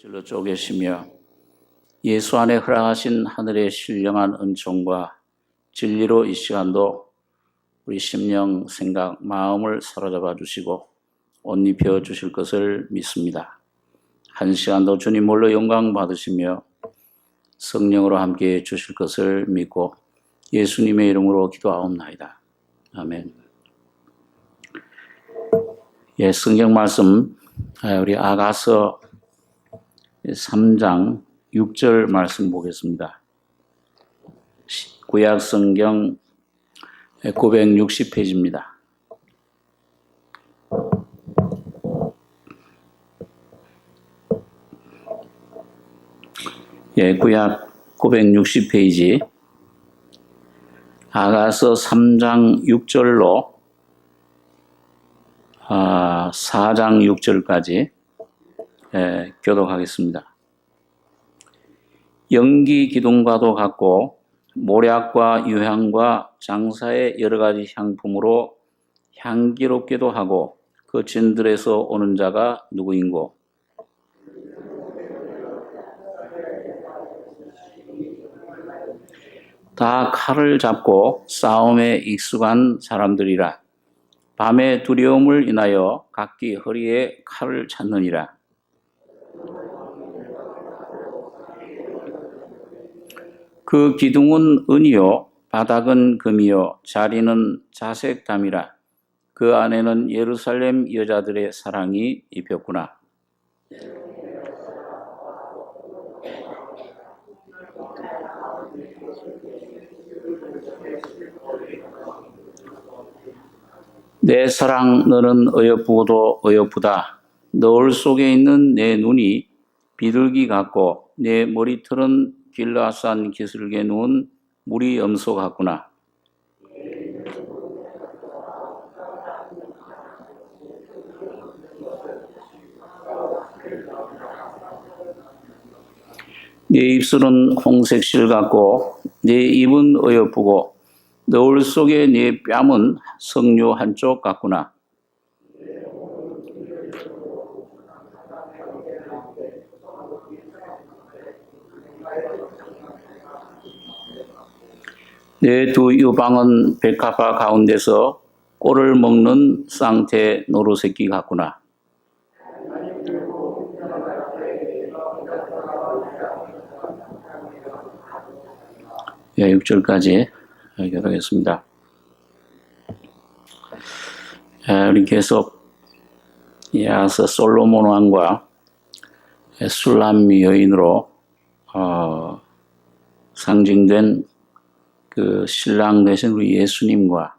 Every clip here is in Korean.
질러 쪼개시며 예수 안에 허락하신 하늘의 신령한 은총과 진리로 이 시간도 우리 심령, 생각, 마음을 사로잡아 주시고 옷 입혀 주실 것을 믿습니다. 한 시간도 주님 홀로 영광 받으시며 성령으로 함께해 주실 것을 믿고 예수님의 이름으로 기도하옵나이다. 아멘. 예, 성경 말씀 우리 아가서 3장 6절 말씀 보겠습니다. 구약 성경 960페이지입니다. 예, 구약 960페이지 아가서 3장 6절로 4장 6절까지 교독하겠습니다. 연기 기둥과도 같고 모략과 유향과 장사의 여러 가지 향품으로 향기롭게도 하고 그 진들에서 오는 자가 누구인고? 다 칼을 잡고 싸움에 익숙한 사람들이라. 밤의 두려움을 인하여 각기 허리에 칼을 찾느니라. 그 기둥은 은이요 바닥은 금이요 자리는 자색담이라. 그 안에는 예루살렘 여자들의 사랑이 입혔구나. 내 사랑 너는 어여쁘고도 어여쁘다. 너울 속에 있는 내 눈이 비둘기 같고 내 머리털은 길라산 기슭에 누운 무리 염소 같구나. 내 입술은 홍색 실 같고 내 입은 어여쁘고 너울 속에 네 뺨은 석류 한쪽 같구나. 내 두 유방은 백합화 가운데서 꼴을 먹는 쌍태 노루새끼 같구나. 예, 6절까지 교독하겠습니다. 우리 계속 이어서 솔로몬 왕과 술람 여인으로 상징된 그 신랑 되신 우리 예수님과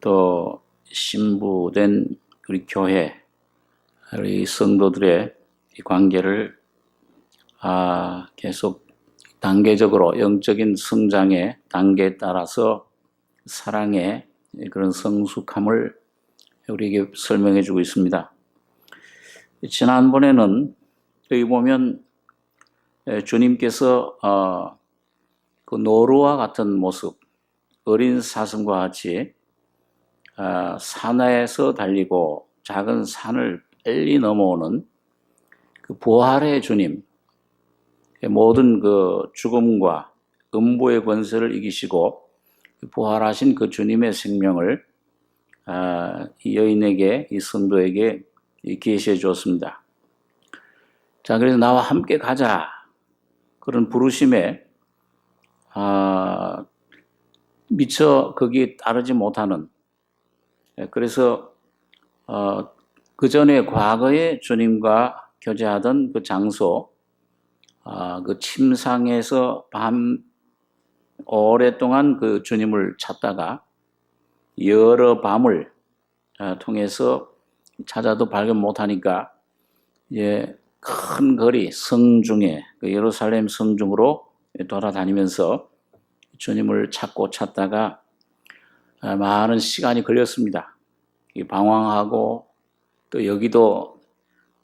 또 신부된 우리 교회, 우리 성도들의 이 관계를 계속 단계적으로 영적인 성장의 단계에 따라서 사랑의 그런 성숙함을 우리에게 설명해 주고 있습니다. 지난번에는 여기 보면 주님께서 그 노루와 같은 모습, 어린 사슴과 같이 산에서 달리고 작은 산을 빨리 넘어오는 그 부활의 주님, 모든 그 죽음과 음부의 권세를 이기시고 부활하신 그 주님의 생명을 이 여인에게, 이 성도에게 계시해 주었습니다. 자, 그래서 나와 함께 가자. 그런 부르심에 미처 거기에 따르지 못하는, 그래서 그 전에 과거에 주님과 교제하던 그 장소, 그 침상에서 오랫동안 그 주님을 찾다가 여러 밤을 통해서 찾아도 발견 못하니까 이제 큰 거리 성중에 그 예루살렘 성중으로 돌아다니면서 주님을 찾다가 많은 시간이 걸렸습니다. 방황하고 또 여기도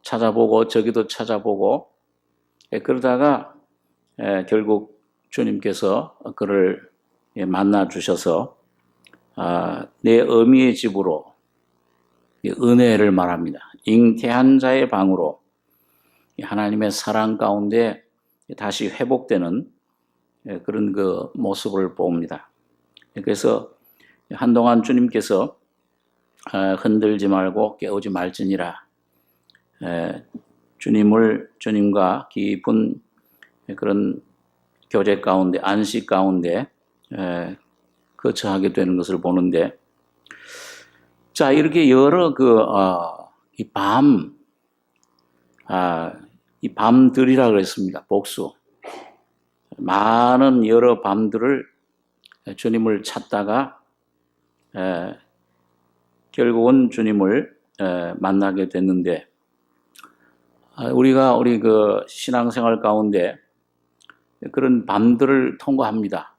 찾아보고 저기도 찾아보고 그러다가 결국 주님께서 그를 만나 주셔서 내 어미의 집으로 은혜를 말합니다. 잉태한 자의 방으로 하나님의 사랑 가운데 다시 회복되는 그런 그 모습을 봅니다. 그래서 한동안 주님께서 흔들지 말고 깨우지 말지니라, 주님과 깊은 그런 교제 가운데, 안식 가운데 거처하게 되는 것을 보는데, 자, 이렇게 여러 이 밤들이라 그랬습니다. 복수. 많은 여러 밤들을 주님을 찾다가 결국은 주님을 만나게 됐는데, 우리 그 신앙생활 가운데 그런 밤들을 통과합니다.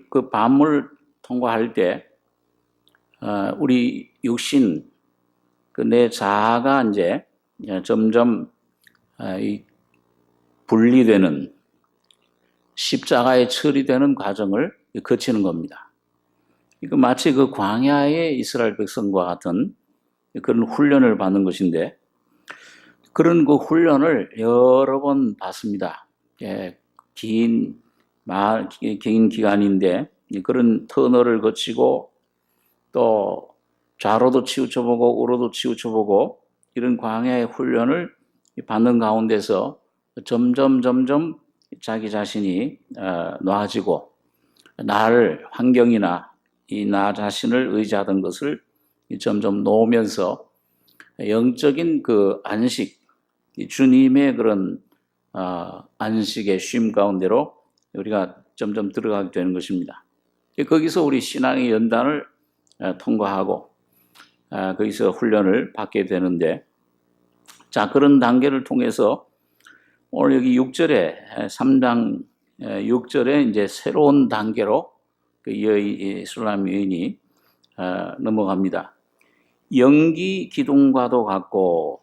그 밤을 통과할 때 우리 육신, 그 내 자아가 이제 점점 분리되는, 십자가에 처리되는 과정을 거치는 겁니다. 이거 마치 그 광야의 이스라엘 백성과 같은 그런 훈련을 받는 것인데, 그런 그 훈련을 여러 번 받습니다. 긴 기간인데 그런 터널을 거치고 또 좌로도 치우쳐보고 우로도 치우쳐보고 이런 광야의 훈련을 받는 가운데서 점점 자기 자신이 놓아지고, 환경이나 나 자신을 의지하던 것을 점점 놓으면서 영적인 그 안식, 주님의 그런 안식의 쉼 가운데로 우리가 점점 들어가게 되는 것입니다. 거기서 우리 신앙의 연단을 통과하고 거기서 훈련을 받게 되는데, 자, 그런 단계를 통해서 오늘 여기 6절에 3장 6절에 이제 새로운 단계로 그 술람 여인이 넘어갑니다. 연기 기둥과도 같고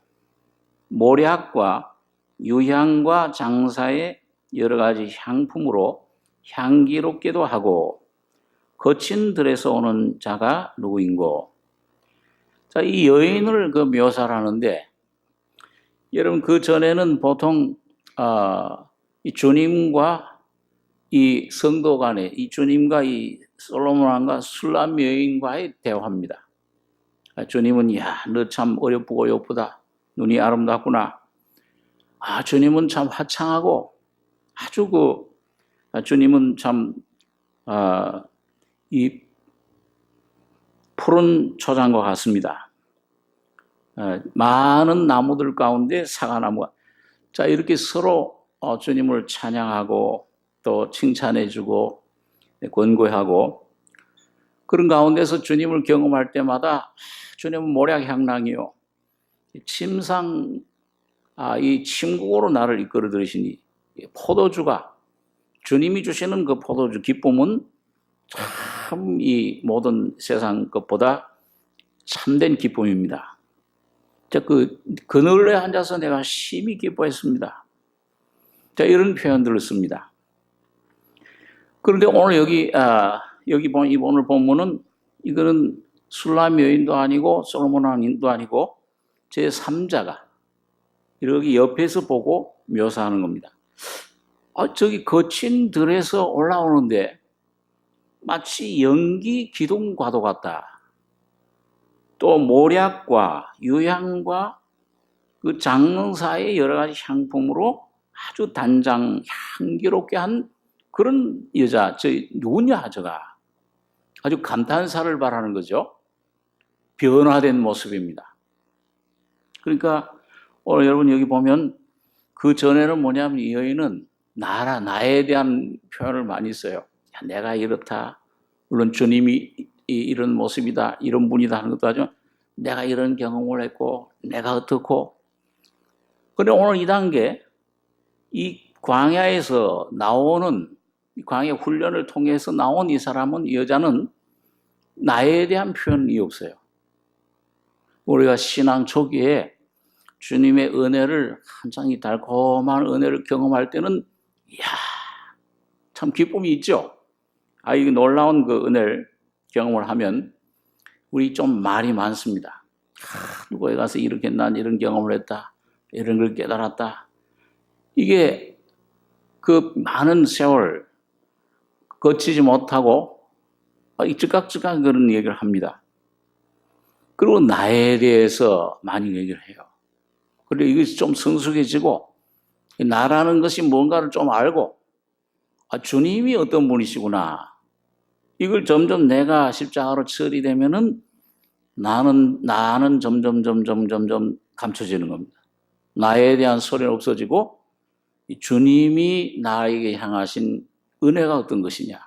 모략과 유향과 장사의 여러 가지 향품으로 향기롭게도 하고 거친 들에서 오는 자가 누구인고. 자, 이 여인을 그 묘사를 하는데, 여러분 그 전에는 보통 이 주님과 이 성도 간에, 이 주님과 이 솔로몬 왕과 술람 여인과의 대화입니다. 주님은 야, 너 참 어여쁘고 예쁘다. 눈이 아름답구나. 주님은 참 화창하고 아주 주님은 참 이 푸른 초장과 같습니다. 많은 나무들 가운데 사과나무가. 자, 이렇게 서로 주님을 찬양하고 또 칭찬해주고 권고하고, 그런 가운데서 주님을 경험할 때마다 주님은 모략향락이요, 침상 이 침국으로 나를 이끌어 들으시니 포도주가, 주님이 주시는 그 포도주 기쁨은 참 이 모든 세상 것보다 참된 기쁨입니다. 자, 그 그늘에 앉아서 내가 심히 기뻐했습니다. 자, 이런 표현들을 씁니다. 그런데 오늘 여기 오늘 본문은 이거는 술람 여인도 아니고 솔로몬 왕도 아니고 제3자가 이렇게 옆에서 보고 묘사하는 겁니다. 저기 거친 들에서 올라오는데 마치 연기 기둥과도 같다. 또 모략과 유향과 그 장사의 여러 가지 향품으로 아주 단장 향기롭게 한 그런 여자, 누구냐 저가. 아주 감탄사를 바라는 거죠. 변화된 모습입니다. 그러니까 오늘 여러분 여기 보면 그 전에는 뭐냐면 이 여인은 나에 대한 표현을 많이 써요. 야, 내가 이렇다. 물론 주님이 이런 모습이다, 이런 분이다 하는 것도 하죠. 내가 이런 경험을 했고, 내가 어떻고. 그런데 오늘 이 단계, 이 광야에서 나오는, 광야 훈련을 통해서 나온 이 사람은, 이 여자는 나에 대한 표현이 없어요. 우리가 신앙 초기에 주님의 은혜를, 한창 이 달콤한 은혜를 경험할 때는, 이야, 참 기쁨이 있죠. 이 놀라운 그 은혜를 경험을 하면 우리 좀 말이 많습니다. 누구에 가서 이렇게 난 이런 경험을 했다. 이런 걸 깨달았다. 이게 그 많은 세월 거치지 못하고 즉각즉각 그런 얘기를 합니다. 그리고 나에 대해서 많이 얘기를 해요. 그리고 이것이 좀 성숙해지고 나라는 것이 뭔가를 좀 알고 주님이 어떤 분이시구나. 이걸 점점 내가 십자가로 처리되면은 나는 점점 감춰지는 겁니다. 나에 대한 소리는 없어지고 주님이 나에게 향하신 은혜가 어떤 것이냐.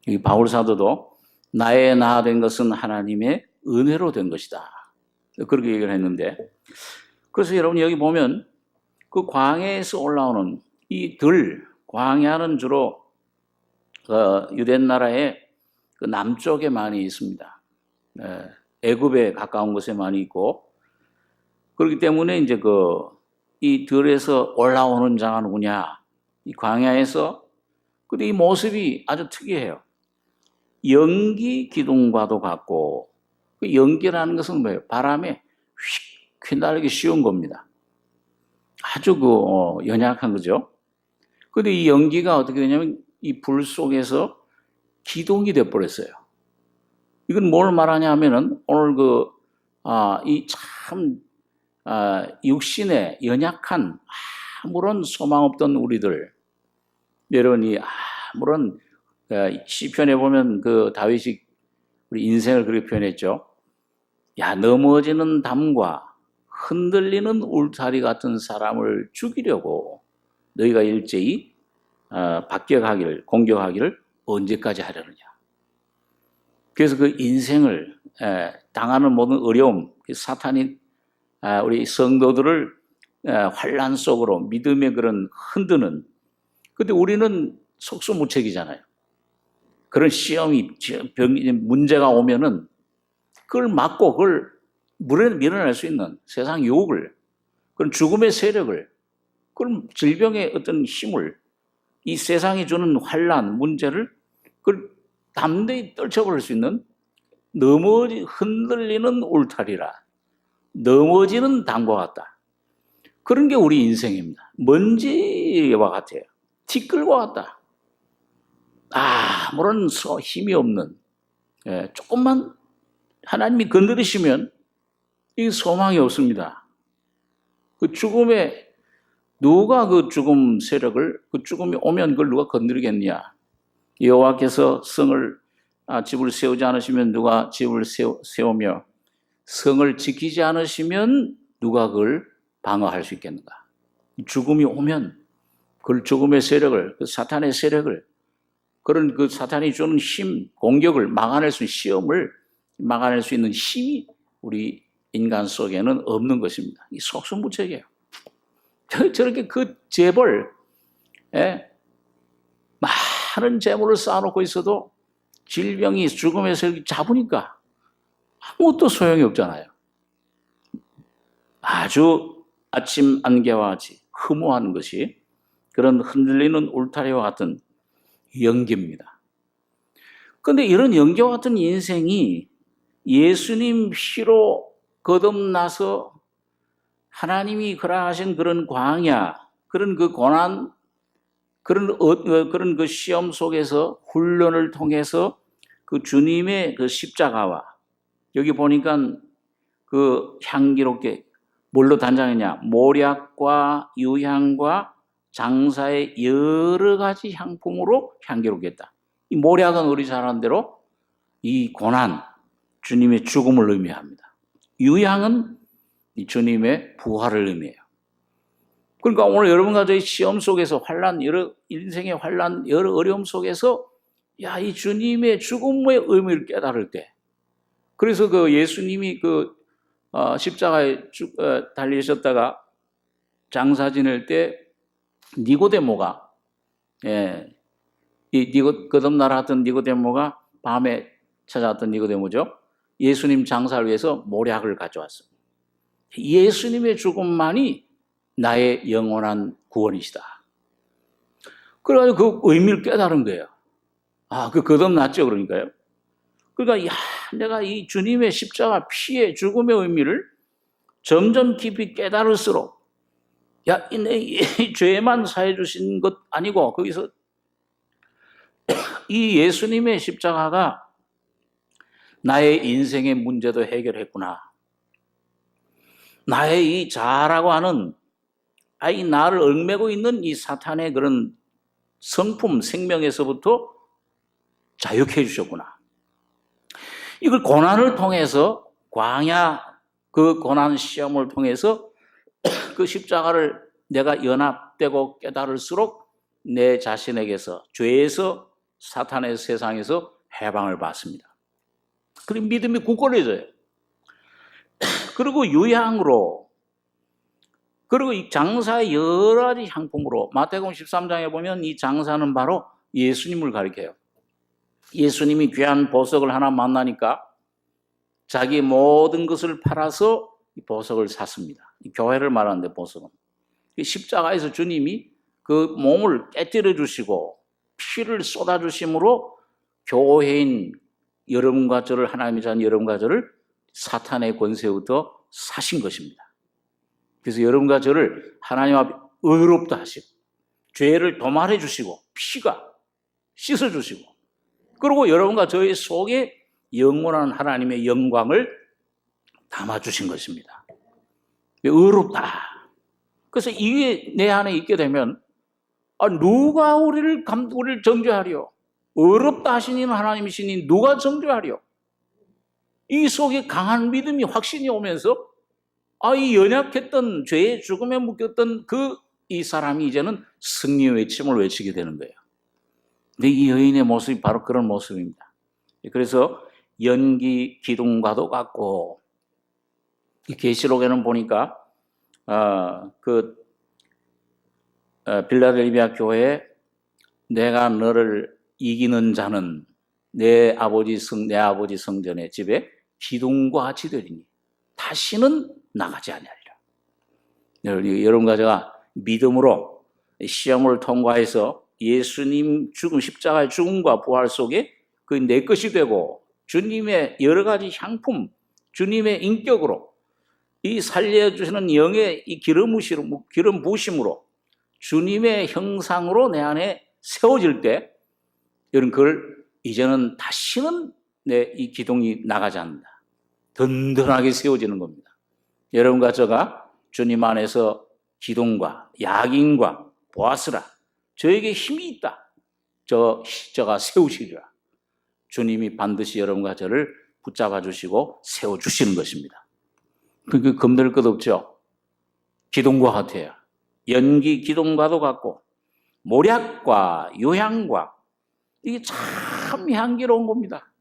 이 바울 사도도 나의 나 된 것은 하나님의 은혜로 된 것이다. 그렇게 얘기를 했는데, 그래서 여러분 여기 보면 그 광야에서 올라오는 이 광야는 주로 유대 나라의 그 남쪽에 많이 있습니다. 애굽에 가까운 곳에 많이 있고, 그렇기 때문에 이제 이 들에서 올라오는 자가 누구냐? 이 광야에서, 근데 이 모습이 아주 특이해요. 연기 기둥과도 같고, 그 연기라는 것은 뭐예요? 바람에 휙 휘날리기 쉬운 겁니다. 아주 연약한 거죠. 근데 이 연기가 어떻게 되냐면 이 불 속에서 기둥이 돼버렸어요. 이건 뭘 말하냐 하면은 오늘 육신에 연약한 아무런 소망 없던 우리들, 여러분이 아무런 시편에 보면 그 다윗이 우리 인생을 그렇게 표현했죠. 야, 넘어지는 담과 흔들리는 울타리 같은 사람을 죽이려고 너희가 일제히 공격하기를 언제까지 하려느냐. 그래서 그 인생을 당하는 모든 어려움, 사탄이 우리 성도들을 환난 속으로 믿음의 그런 흔드는, 근데 우리는 속수무책이잖아요. 그런 시험이 문제가 오면은 그걸 막고 그걸 밀어낼 수 있는 세상 유혹을, 그런 죽음의 세력을, 그런 질병의 어떤 힘을, 이 세상이 주는 환난 문제를 그걸 담대히 떨쳐버릴 수 있는 흔들리는 울타리라, 넘어지는 담과 같다. 그런 게 우리 인생입니다. 먼지와 같아요. 티끌과 같다. 아무런 힘이 없는, 조금만 하나님이 건드리시면 이 소망이 없습니다. 그 죽음에 누가 그 죽음 세력을, 그 죽음이 오면 그걸 누가 건드리겠냐. 여호와께서 집을 세우지 않으시면 누가 집을 세우며 성을 지키지 않으시면 누가 그걸 방어할 수 있겠는가. 죽음이 오면 그 죽음의 세력을, 그 사탄의 세력을, 그런 그 사탄이 주는 힘, 공격을 막아낼 수 있는, 시험을 막아낼 수 있는 힘이 우리 인간 속에는 없는 것입니다. 이 속수무책이에요. 저렇게 그 재벌, 많은 재물을 쌓아놓고 있어도 질병이 죽음의 세력이 잡으니까 아무것도 소용이 없잖아요. 아주 아침 안개와 같이 흐뭇한 것이 그런 흔들리는 울타리와 같은 연기입니다. 그런데 이런 연기와 같은 인생이 예수님 피로 거듭나서 하나님이 허락하신 그런 광야, 그런 그 고난, 그런 그 시험 속에서 훈련을 통해서 그 주님의 그 십자가와, 여기 보니까 그 향기롭게 뭘로 단장했냐? 모략과 유향과 장사의 여러 가지 향품으로 향기롭게 했다. 이 모략은 우리 잘 아는 대로 이 고난, 주님의 죽음을 의미합니다. 유향은 이 주님의 부활을 의미해요. 그러니까 오늘 여러분과 저희 시험 속에서 인생의 환난, 여러 어려움 속에서 이 주님의 죽음의 의미를 깨달을 때, 그래서 그 예수님이 십자가에 달리셨다가 장사 지낼 때 니고데모가, 거듭나라 하던 니고데모가 밤에 찾아왔던 니고데모죠. 예수님 장사를 위해서 모략을 가져왔습니다. 예수님의 죽음만이 나의 영원한 구원이시다. 그래가지고 그 의미를 깨달은 거예요. 거듭났죠, 그러니까요. 그러니까 내가 이 주님의 십자가 피의 죽음의 의미를 점점 깊이 깨달을수록 야, 이 죄만 사해 주신 것 아니고 거기서 이 예수님의 십자가가 나의 인생의 문제도 해결했구나. 나의 이 자아라고 하는 이 나를 얽매고 있는 이 사탄의 그런 성품 생명에서부터 자유케 해주셨구나. 이걸 고난을 통해서 광야 그 고난 시험을 통해서 그 십자가를 내가 연합되고 깨달을수록 내 자신에게서 죄에서 사탄의 세상에서 해방을 받습니다. 그리고 믿음이 굳건해져요. 그리고 유향으로 그리고 이 장사의 여러 가지 향품으로 마태복음 13장에 보면 이 장사는 바로 예수님을 가리켜요. 예수님이 귀한 보석을 하나 만나니까 자기 모든 것을 팔아서 이 보석을 샀습니다. 이 교회를 말하는데 보석은. 십자가에서 주님이 그 몸을 깨뜨려 주시고 피를 쏟아 주심으로 교회인 여러분과 저를 하나님의 자녀 여러분과 저를 사탄의 권세부터 사신 것입니다. 그래서 여러분과 저를 하나님 앞에 의롭다 하시고 죄를 도말해 주시고 피가 씻어 주시고 그리고 여러분과 저의 속에 영원한 하나님의 영광을 담아 주신 것입니다. 의롭다. 그래서 이게 내 안에 있게 되면 누가 우리를 정죄하리요? 의롭다 하시니 하나님이시니 누가 정죄하리요? 이 속에 강한 믿음이 확신이 오면서 이 연약했던 죄의 죽음에 묶였던 이 사람이 이제는 승리의 외침을 외치게 되는 거예요. 근데 이 여인의 모습이 바로 그런 모습입니다. 그래서 연기 기둥과도 같고 이 계시록에는 보니까 빌라델비아 교회에 내가 너를 이기는 자는 내 아버지 성전의 집에 기둥과 같이 되리니 다시는 나가지 아니하리라. 여러분과 제가 믿음으로 시험을 통과해서 예수님 십자가의 죽음과 부활 속에 그 내 것이 되고 주님의 여러 가지 향품, 주님의 인격으로 이 살려주시는 영의 이 기름 부으심으로 주님의 형상으로 내 안에 세워질 때 여러분 그걸 이제는 다시는 내 이 기둥이 나가지 않는다. 든든하게 세워지는 겁니다. 여러분과 저가 주님 안에서 기둥과 약인과 보아스라 저에게 힘이 있다. 저가 세우시리라. 주님이 반드시 여러분과 저를 붙잡아 주시고 세워주시는 것입니다. 그게 겁낼 것 없죠. 기둥과 같아요. 연기 기둥과도 같고 모략과 유향과 이게 참 향기로운 겁니다.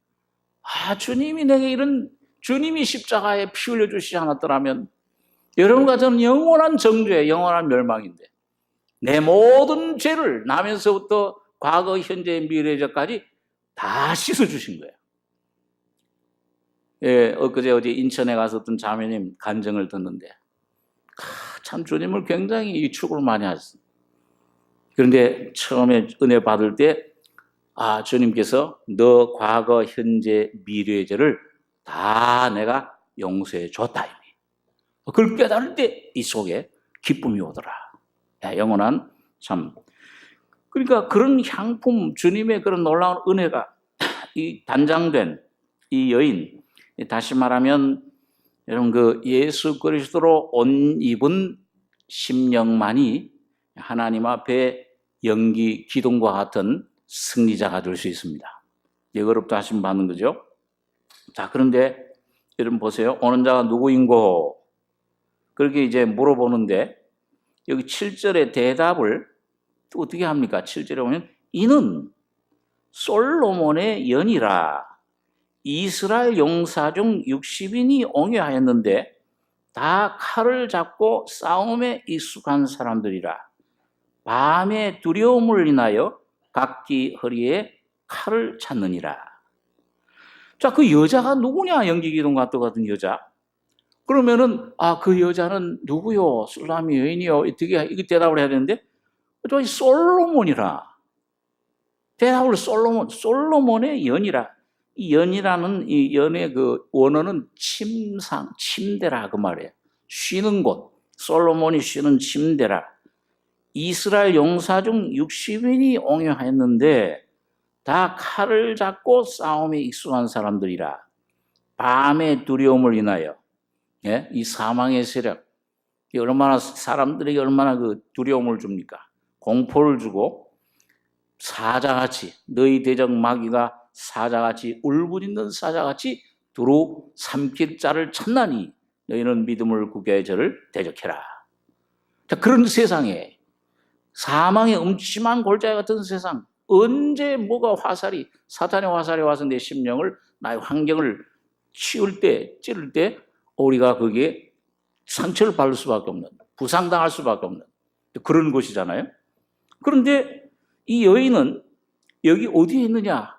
주님이 내게 이런 주님이 십자가에 피 흘려 주시지 않았더라면 여러분과 저는 영원한 정죄, 영원한 멸망인데 내 모든 죄를 나면서부터 과거, 현재, 미래까지 다 씻어주신 거예요. 어제 인천에 가서 어떤 자매님 간증을 듣는데 참 주님을 굉장히 축을 많이 하셨어요. 그런데 처음에 은혜 받을 때 주님께서 너 과거, 현재, 미래의 죄를 다 내가 용서해 줬다. 그걸 깨달을 때 이 속에 기쁨이 오더라. 영원한 참. 그러니까 그런 향품, 주님의 그런 놀라운 은혜가 이 단장된 이 여인, 다시 말하면 여러분 예수 그리스도로 옷 입은 심령만이 하나님 앞에 연기 기둥과 같은 승리자가 될 수 있습니다. 어렵다 하시면 받는 거죠. 자, 그런데 여러분 보세요. 오는 자가 누구인고? 그렇게 이제 물어보는데 여기 7절의 대답을 또 어떻게 합니까? 7절에 보면 이는 솔로몬의 연이라 이스라엘 용사 중 60인이 옹여하였는데 다 칼을 잡고 싸움에 익숙한 사람들이라 밤에 두려움을 인하여 각기 허리에 칼을 찾느니라. 자, 그 여자가 누구냐? 연기기둥과 같은 여자. 그러면은 그 여자는 누구요? 술람이 여인이요? 어떻게 이게 대답을 해야 되는데 저 솔로몬이라. 대답을 솔로몬의 연이라. 이 연이라는 이 연의 그 원어는 침대라 그 말이에요. 쉬는 곳. 솔로몬이 쉬는 침대라. 이스라엘 용사 중 60인이 옹여하였는데 다 칼을 잡고 싸움에 익숙한 사람들이라. 밤의 두려움을 인하여, 예? 이 사망의 세력, 얼마나 사람들에게 얼마나 그 두려움을 줍니까? 공포를 주고 사자같이, 너희 대적 마귀가 사자같이 울부짖는 사자같이 두루 삼킬 자를 찾나니 너희는 믿음을 굳게 저를 대적해라. 자, 그런 세상에, 사망의 음침한 골짜기 같은 세상, 언제 뭐가 화살이, 사탄의 화살이 와서 내 심령을, 나의 환경을 치울 때, 찌를 때 우리가 거기에 상처를 받을 수밖에 없는, 부상당할 수밖에 없는 그런 곳이잖아요. 그런데 이 여인은 여기 어디에 있느냐?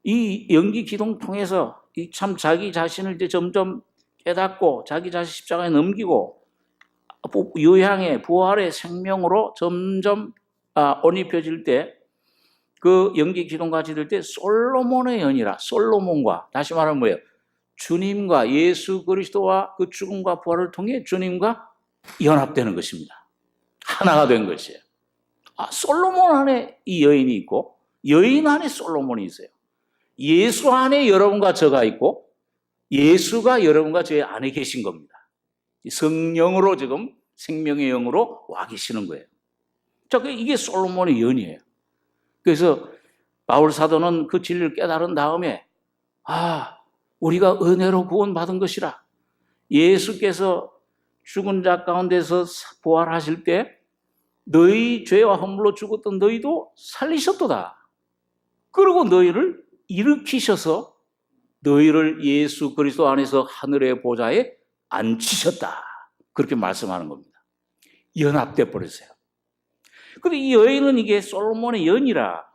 이 연기 기동 통해서 이 참 자기 자신을 이제 점점 깨닫고 자기 자신 십자가에 넘기고 유향의 부활의 생명으로 점점 옷 입혀질 때, 그 연기 기둥같이 될 때 솔로몬의 연이라, 솔로몬과, 다시 말하면 뭐예요? 주님과 예수 그리스도와 그 죽음과 부활을 통해 주님과 연합되는 것입니다. 하나가 된 것이에요. 솔로몬 안에 이 여인이 있고 여인 안에 솔로몬이 있어요. 예수 안에 여러분과 저가 있고 예수가 여러분과 저의 안에 계신 겁니다. 성령으로 지금 생명의 영으로 와 계시는 거예요. 자, 이게 솔로몬의 연이에요. 그래서 바울 사도는 그 진리를 깨달은 다음에 우리가 은혜로 구원받은 것이라, 예수께서 죽은 자 가운데서 부활하실 때 너희 죄와 허물로 죽었던 너희도 살리셨도다. 그리고 너희를 일으키셔서 너희를 예수 그리스도 안에서 하늘의 보좌에 앉히셨다. 그렇게 말씀하는 겁니다. 연합돼 버렸어요. 근데 이 여인은 이게 솔로몬의 연이라,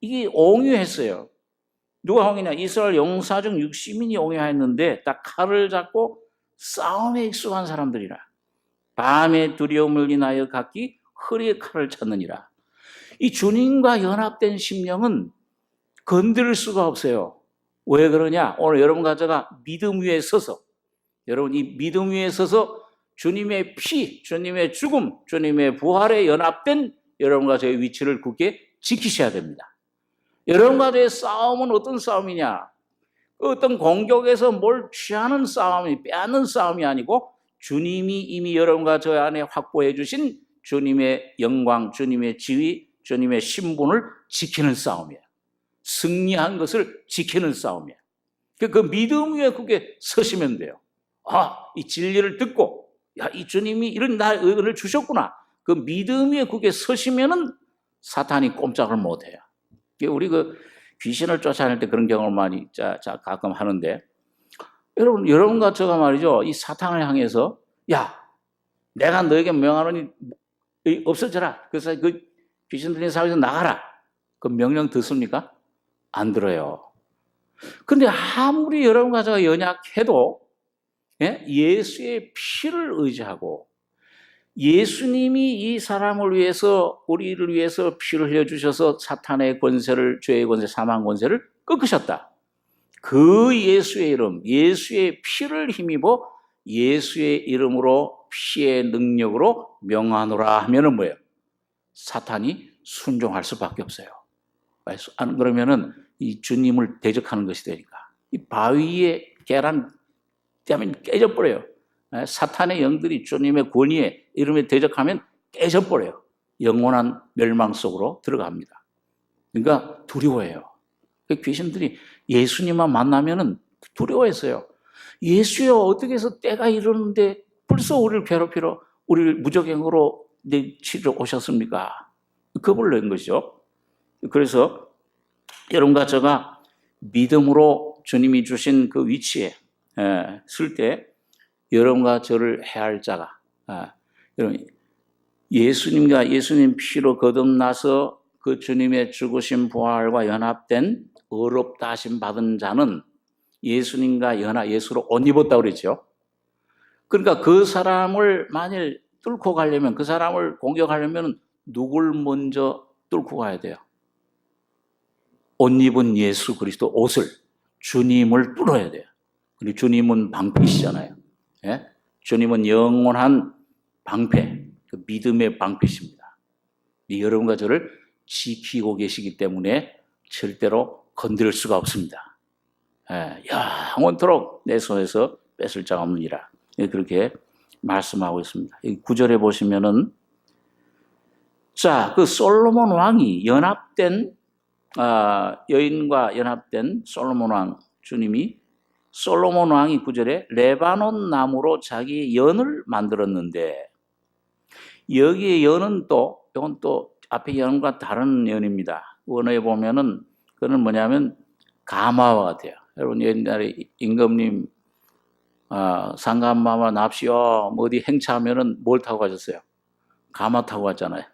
이게 옹유했어요. 누가 옹유냐? 이스라엘 용사 중 60인이 옹유했는데 다 칼을 잡고 싸움에 익숙한 사람들이라. 밤의 두려움을 인하여 각기 허리에 칼을 찾느니라. 이 주님과 연합된 심령은 건드릴 수가 없어요. 왜 그러냐? 오늘 여러분과 제가 믿음 위에 서서, 여러분 이 믿음 위에 서서 주님의 피, 주님의 죽음, 주님의 부활에 연합된 여러분과 저의 위치를 굳게 지키셔야 됩니다. 여러분과 저의 싸움은 어떤 싸움이냐? 어떤 공격에서 뭘 취하는 싸움이, 빼앗는 싸움이 아니고 주님이 이미 여러분과 저 안에 확보해 주신 주님의 영광, 주님의 지위, 주님의 신분을 지키는 싸움이에요. 승리한 것을 지키는 싸움이에요. 그 믿음 위에 굳게 서시면 돼요. 이 진리를 듣고, 이 주님이 이런 나의 은혜를 주셨구나. 그 믿음 위에 굳게 서시면은 사탄이 꼼짝을 못 해요. 우리 그 귀신을 쫓아낼 때 그런 경험을 많이 가끔 하는데, 여러분과 저가 말이죠, 이 사탄을 향해서 내가 너에게 명하노니 없어져라. 그래서 그 귀신 들린 사회에서 나가라. 그 명령 듣습니까? 안 들어요. 근데 아무리 여러분과 저가 연약해도 예수의 피를 의지하고 예수님이 이 사람을 위해서, 우리를 위해서 피를 흘려주셔서 사탄의 권세를, 죄의 권세, 사망 권세를 꺾으셨다. 그 예수의 이름, 예수의 피를 힘입어 예수의 이름으로, 피의 능력으로 명하노라 하면은 뭐예요? 사탄이 순종할 수밖에 없어요. 안 그러면은 이 주님을 대적하는 것이 되니까. 이 바위에 계란 떼면 깨져버려요. 사탄의 영들이 주님의 권위에, 이름에 대적하면 깨져버려요. 영원한 멸망 속으로 들어갑니다. 그러니까 두려워해요. 귀신들이 예수님만 만나면은 두려워했어요. 예수여, 어떻게 해서 때가 이러는데 벌써 우리를 괴롭히러, 우리를 무적행으로 내치러 오셨습니까? 겁을 낸 것이죠. 그래서 여러분과 제가 믿음으로 주님이 주신 그 위치에 쓸 때 여러분과 저를 해할 자가, 여러분, 예수님과 예수님 피로 거듭나서 그 주님의 죽으신 부활과 연합된 의롭다 하심 받은 자는 예수님과 예수로 옷 입었다고 그랬죠. 그러니까 그 사람을 만일 뚫고 가려면, 그 사람을 공격하려면 누굴 먼저 뚫고 가야 돼요? 옷 입은 예수 그리스도 옷을, 주님을 뚫어야 돼요. 그리고 주님은 방패시잖아요. 주님은 영원한 방패, 그 믿음의 방패십니다. 여러분과 저를 지키고 계시기 때문에 절대로 건드릴 수가 없습니다. 영원토록 내 손에서 뺏을 자가 없느니라. 그렇게 말씀하고 있습니다. 9절에 보시면은, 자, 그 솔로몬 왕이 연합된, 여인과 연합된 솔로몬 왕, 주님이 솔로몬 왕이 9절에 레바논 나무로 자기 연을 만들었는데, 여기에 연은 또, 이건 또 앞에 연과 다른 연입니다. 원어에 보면은, 그건 뭐냐면 가마와 같아요. 여러분 옛날에 임금님 상가마마 납시오 어디 행차하면은 뭘 타고 가셨어요? 가마 타고 갔잖아요.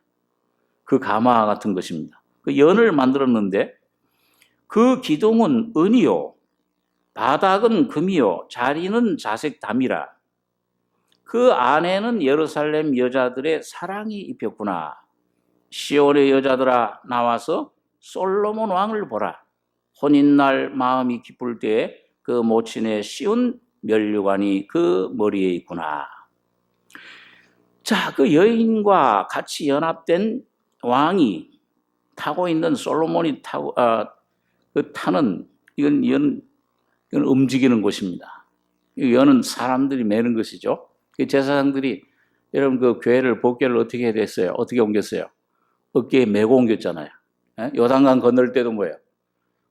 그 가마 같은 것입니다. 그 연을 만들었는데 그 기둥은 은이요, 바닥은 금이요, 자리는 자색 담이라. 그 안에는 예루살렘 여자들의 사랑이 입혔구나. 시온의 여자들아 나와서 솔로몬 왕을 보라. 혼인날 마음이 기쁠 때에 그 모친의 씌운 면류관이 그 머리에 있구나. 자, 그 여인과 같이 연합된 왕이 타고 있는 솔로몬이 타는 이건 움직이는 것입니다. 연은 사람들이 매는 것이죠. 제사장들이 여러분 그 교회를 법궤를 어떻게 해야 됐어요? 어떻게 옮겼어요? 어깨에 메고 옮겼잖아요. 요단강 건널 때도 뭐예요?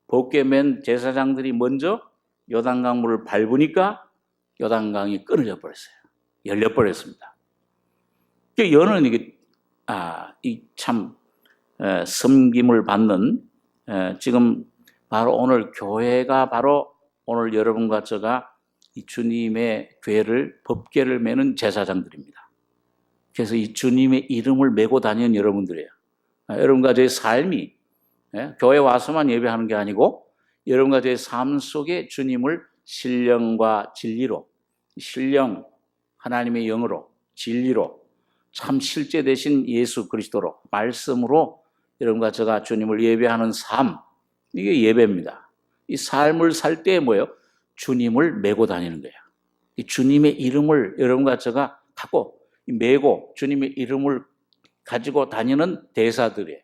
법궤 맨 제사장들이 먼저 요단강물을 밟으니까 요단강이 끊어져 버렸어요. 열려 버렸습니다. 연은 이게 참 섬김을 받는, 지금 바로 오늘 교회가 바로 오늘 여러분과 저가 이 주님의 교회를 법궤를 메는 제사장들입니다. 그래서 이 주님의 이름을 메고 다니는 여러분들이에요. 여러분과 저의 삶이 교회 와서만 예배하는 게 아니고 여러분과 저의 삶 속에 주님을 신령과 진리로, 신령 하나님의 영으로, 진리로, 참 실제 되신 예수 그리스도로, 말씀으로 여러분과 저가 주님을 예배하는 삶, 이게 예배입니다. 이 삶을 살 때 뭐예요? 주님을 메고 다니는 거예요. 이 주님의 이름을 여러분과 저가 갖고 메고 주님의 이름을 가지고 다니는 대사들이에요.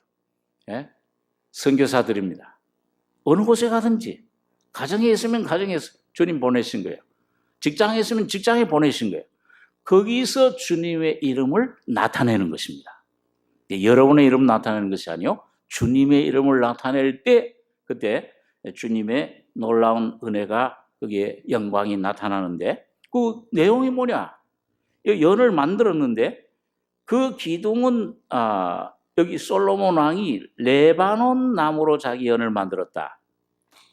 선교사들입니다. 어느 곳에 가든지, 가정에 있으면 가정에서 주님 보내신 거예요. 직장에 있으면 직장에 보내신 거예요. 거기서 주님의 이름을 나타내는 것입니다. 여러분의 이름 나타내는 것이 아니요, 주님의 이름을 나타낼 때 그때 주님의 놀라운 은혜가, 거기에 영광이 나타나는데, 그 내용이 뭐냐? 연을 만들었는데 그 기둥은 여기 솔로몬 왕이 레바논 나무로 자기 연을 만들었다.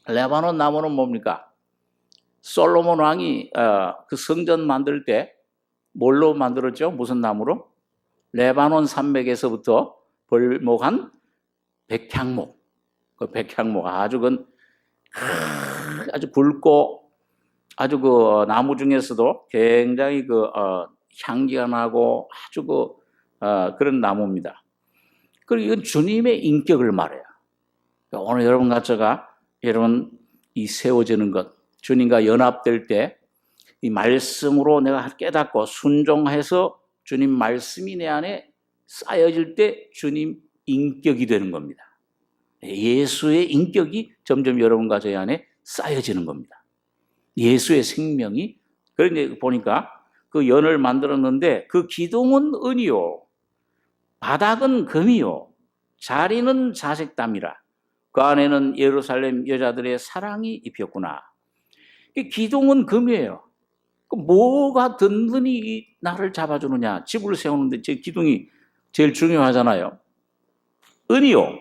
레바논 나무는 뭡니까? 솔로몬 왕이 그 성전 만들 때 뭘로 만들었죠? 무슨 나무로? 레바논 산맥에서부터 벌목한 백향목. 그 백향목 아주 굵고 아주 그 나무 중에서도 굉장히 향기가 나고 아주 그런 나무입니다. 그리고 이건 주님의 인격을 말해요. 오늘 여러분과 제가 여러분 이 세워지는 것, 주님과 연합될 때 이 말씀으로 내가 깨닫고 순종해서 주님 말씀이 내 안에 쌓여질 때 주님 인격이 되는 겁니다. 예수의 인격이 점점 여러분과 저희 안에 쌓여지는 겁니다. 예수의 생명이, 그런데 보니까 그 연을 만들었는데 그 기둥은 은이요, 바닥은 금이요, 자리는 자색담이라. 그 안에는 예루살렘 여자들의 사랑이 입혔구나. 기둥은 금이에요. 뭐가 든든히 나를 잡아주느냐? 집을 세우는데 제 기둥이 제일 중요하잖아요. 은이요.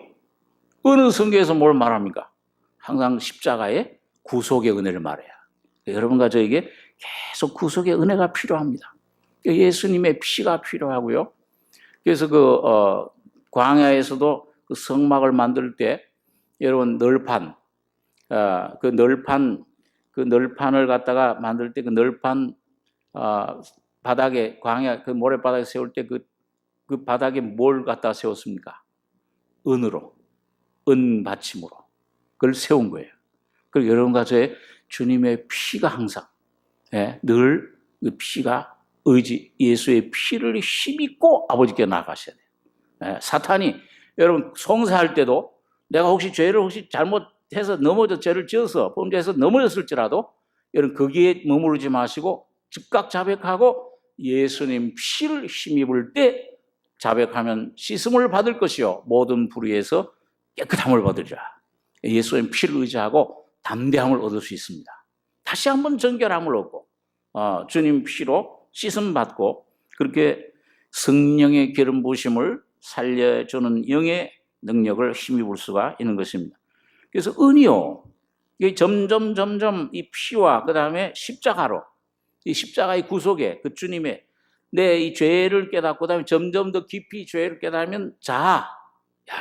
어느 성경에서 뭘 말합니까? 항상 십자가의 구속의 은혜를 말해요. 여러분과 저에게 계속 구속의 은혜가 필요합니다. 예수님의 피가 필요하고요. 그래서 광야에서도 그 성막을 만들 때 여러분 널판을 갖다가 만들 때 그 널판 바닥에, 광야 그 모래바닥에 세울 때 그 바닥에 뭘 갖다 세웠습니까? 은으로, 은 받침으로 그걸 세운 거예요. 그리고 여러분과 저의 주님의 피가 항상 늘 그 피가 예수의 피를 힘입고 아버지께 나가셔야 돼요. 사탄이 여러분 송사할 때도 내가 혹시 죄를 잘못해서 넘어져 죄를 지어서 범죄해서 넘어졌을지라도 여러분 거기에 머무르지 마시고 즉각 자백하고 예수님 피를 힘입을 때 자백하면 씻음을 받을 것이요 모든 불의에서 깨끗함을 받으리라. 예수님 피를 의지하고 담대함을 얻을 수 있습니다. 다시 한번 정결함을 얻고 주님 피로 씻음 받고 그렇게 성령의 기름 부으심을 살려주는 영의 능력을 힘입을 수가 있는 것입니다. 그래서 은이요, 점점 이 피와 그 다음에 십자가로 이 십자가의 구속에 그 주님의 내 이 죄를 깨닫고 그다음에 점점 더 깊이 죄를 깨달으면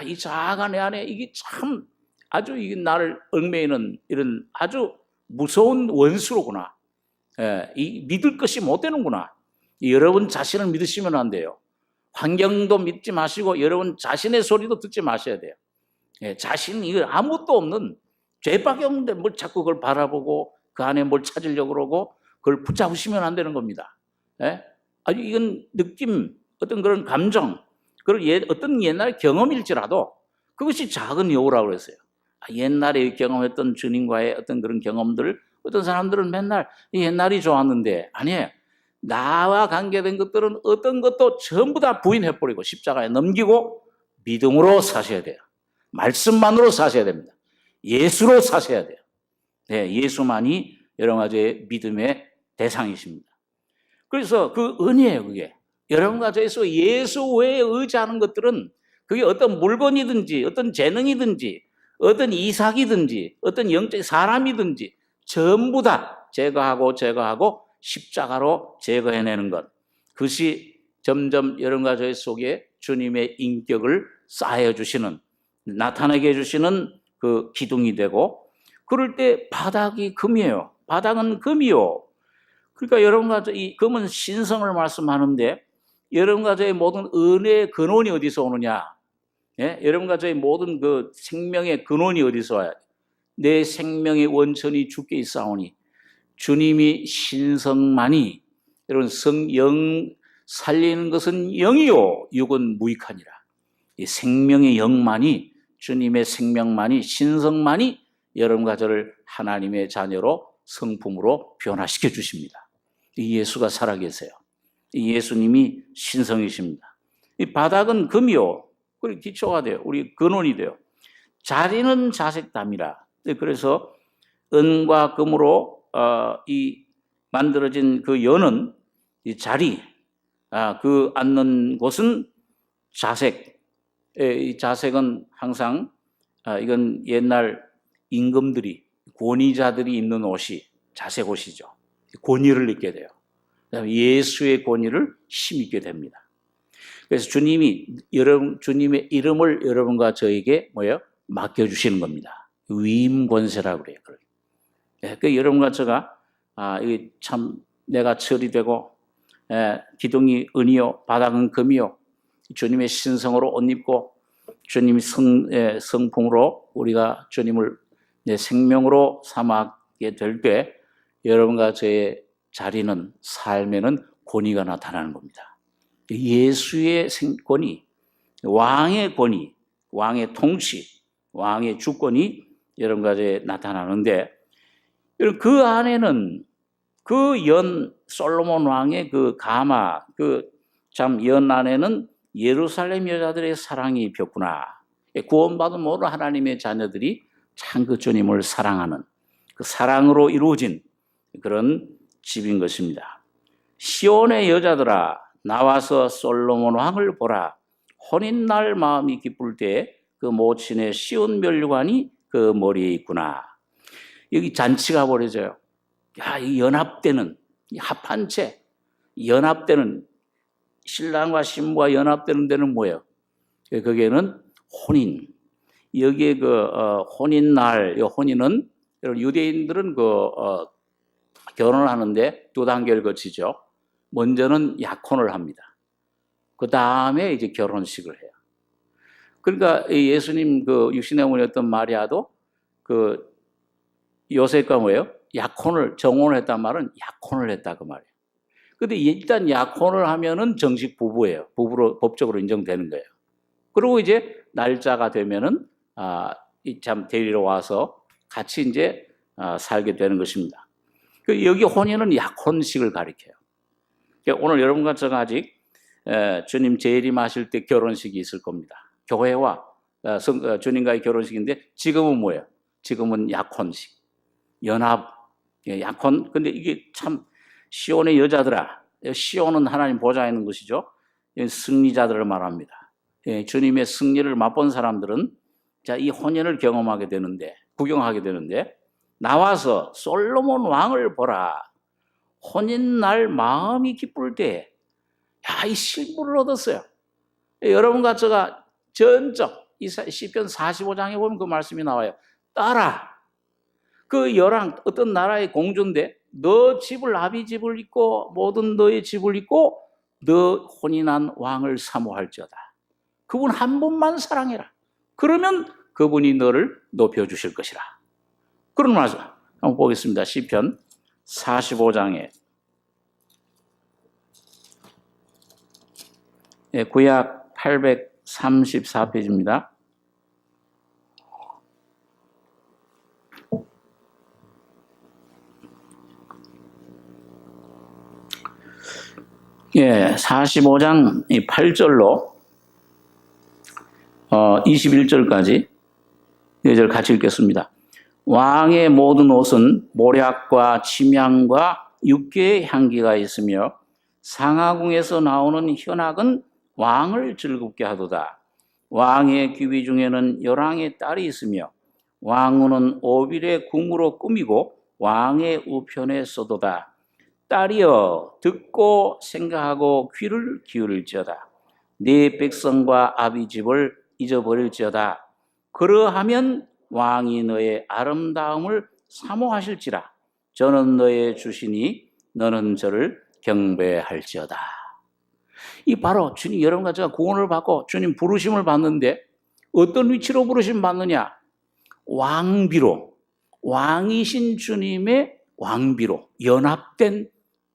이 자아가 내 안에 이게 참 아주 이게 나를 얽매이는 이런 아주 무서운 원수로구나. 이 믿을 것이 못 되는구나. 여러분 자신을 믿으시면 안 돼요. 환경도 믿지 마시고 여러분 자신의 소리도 듣지 마셔야 돼요. 자신 이거 아무것도 없는 죄밖에 없는데 뭘 자꾸 그걸 바라보고 그 안에 뭘 찾으려고 그러고 그걸 붙잡으시면 안 되는 겁니다. 아주 이건 느낌, 어떤 그런 감정, 그런 어떤 옛날 경험일지라도 그것이 작은 여우라고 그랬어요. 옛날에 경험했던 주님과의 어떤 그런 경험들, 어떤 사람들은 맨날 옛날이 좋았는데 아니에요. 나와 관계된 것들은 어떤 것도 전부 다 부인해버리고 십자가에 넘기고 믿음으로 사셔야 돼요. 말씀만으로 사셔야 됩니다. 예수로 사셔야 돼요. 예수만이 여러 가지의 믿음의 대상이십니다. 그래서 그 은혜예요, 그게. 여러분 가정에서 예수 외에 의지하는 것들은 그게 어떤 물건이든지 어떤 재능이든지 어떤 이삭이든지 어떤 영적 사람이든지 전부 다 제거하고 십자가로 제거해내는 것. 그것이 점점 여러분 가정 속에 주님의 인격을 쌓여주시는, 나타나게 해주시는 그 기둥이 되고, 그럴 때 바닥이 금이에요. 바닥은 금이요. 그러니까 여러분 가정, 이 금은 신성을 말씀하는데, 여러분 가정의 모든 은혜의 근원이 어디서 오느냐? 여러분 가정의 모든 그 생명의 근원이 어디서 와요? 내 생명의 원천이 주께 있사오니, 주님이 신성만이, 여러분 영 살리는 것은 영이요 육은 무익하니라. 이 생명의 영만이, 주님의 생명만이, 신성만이 여러분 가정을 하나님의 자녀로 성품으로 변화시켜 주십니다. 이 예수가 살아계세요. 이 예수님이 신성이십니다. 이 바닥은 금이요, 그리고 기초가 돼요. 우리 근원이 돼요. 자리는 자색담이라. 그래서 은과 금으로 이 만들어진 그 연은 이 자리, 그 앉는 곳은 자색. 이 자색은 항상 이건 옛날 임금들이, 권위자들이 입는 옷이 자색 옷이죠. 권위를 입게 돼요. 그다음에 예수의 권위를 힘입게 됩니다. 그래서 주님의 이름을 여러분과 저에게 맡겨주시는 겁니다. 위임 권세라고 그래요. 그 여러분과 제가 이게 참 내가 철이 되고 기둥이 은이요 바닥은 금이요 주님의 신성으로 옷 입고 주님의 성품으로 우리가 주님을 내 생명으로 삼게 될 때 여러분과 저의 자리는, 삶에는 권위가 나타나는 겁니다. 예수의 권위, 왕의 권위, 왕의 통치, 왕의 주권이 여러분과 저에 나타나는데, 그 안에는 그 솔로몬 왕의 그 가마, 그 참 안에는 예루살렘 여자들의 사랑이 폈구나. 구원받은 모든 하나님의 자녀들이 참 그 주님을 사랑하는 그 사랑으로 이루어진 그런 집인 것입니다. 시온의 여자들아 나와서 솔로몬 왕을 보라. 혼인날 마음이 기쁠 때 그 모친의 시온 면류관이 그 머리에 있구나. 여기 잔치가 벌어져요. 이 연합되는, 합한 채 연합되는, 신랑과 신부가 연합되는 데는 뭐예요? 거기에는 혼인. 여기에 혼인날, 혼인은 여러분 유대인들은 결혼을 하는데 두 단계를 거치죠. 먼저는 약혼을 합니다. 그 다음에 이제 결혼식을 해요. 그러니까 예수님 육신의 어머니였던 마리아도 요셉과 뭐예요? 정혼을 했단 말은 약혼을 했다 그 말이에요. 근데 일단 약혼을 하면은 정식 부부예요. 부부로 법적으로 인정되는 거예요. 그리고 이제 날짜가 되면은 참 데리러 와서 같이 이제 살게 되는 것입니다. 여기 혼인은 약혼식을 가리켜요. 오늘 여러분과 제가 아직 주님 재림하실 때 결혼식이 있을 겁니다. 교회와 주님과의 결혼식인데 지금은 뭐예요? 지금은 약혼식, 연합, 약혼. 근데 이게 참 시온의 여자들아, 시온은 하나님 보좌에 있는 것이죠. 승리자들을 말합니다. 주님의 승리를 맛본 사람들은 자, 이 혼연을 경험하게 되는데, 구경하게 되는데, 나와서 솔로몬 왕을 보라. 혼인 날 마음이 기쁠 때, 야, 이 실물을 얻었어요. 여러분과 제가 전적, 이 시편 45장에 보면 그 말씀이 나와요. 딸아, 그 여랑 어떤 나라의 공주인데, 너 집을 아비 집을 잊고 모든 너의 집을 잊고 너 혼인한 왕을 사모할지어다. 그분 한 분만 사랑해라. 그러면 그분이 너를 높여주실 것이라. 그런 말씀 한번 보겠습니다. 시편 45장에 구약 834페이지입니다. 예, 45장 8절로 21절까지 4절 같이 읽겠습니다. 왕의 모든 옷은 모략과 침향과 육개의 향기가 있으며 상하궁에서 나오는 현악은 왕을 즐겁게 하도다. 왕의 귀비 중에는 열왕의 딸이 있으며 왕후는 오빌의 궁으로 꾸미고 왕의 우편에 쏘도다. 딸이여 듣고 생각하고 귀를 기울일지어다. 네 백성과 아비 집을 잊어버릴지어다. 그러하면 왕이 너의 아름다움을 사모하실지라. 저는 너의 주시니 너는 저를 경배할지어다. 이 바로 주님, 여러분과 제가 구원을 받고 주님 부르심을 받는데 어떤 위치로 부르심 받느냐? 왕비로, 왕이신 주님의 왕비로 연합된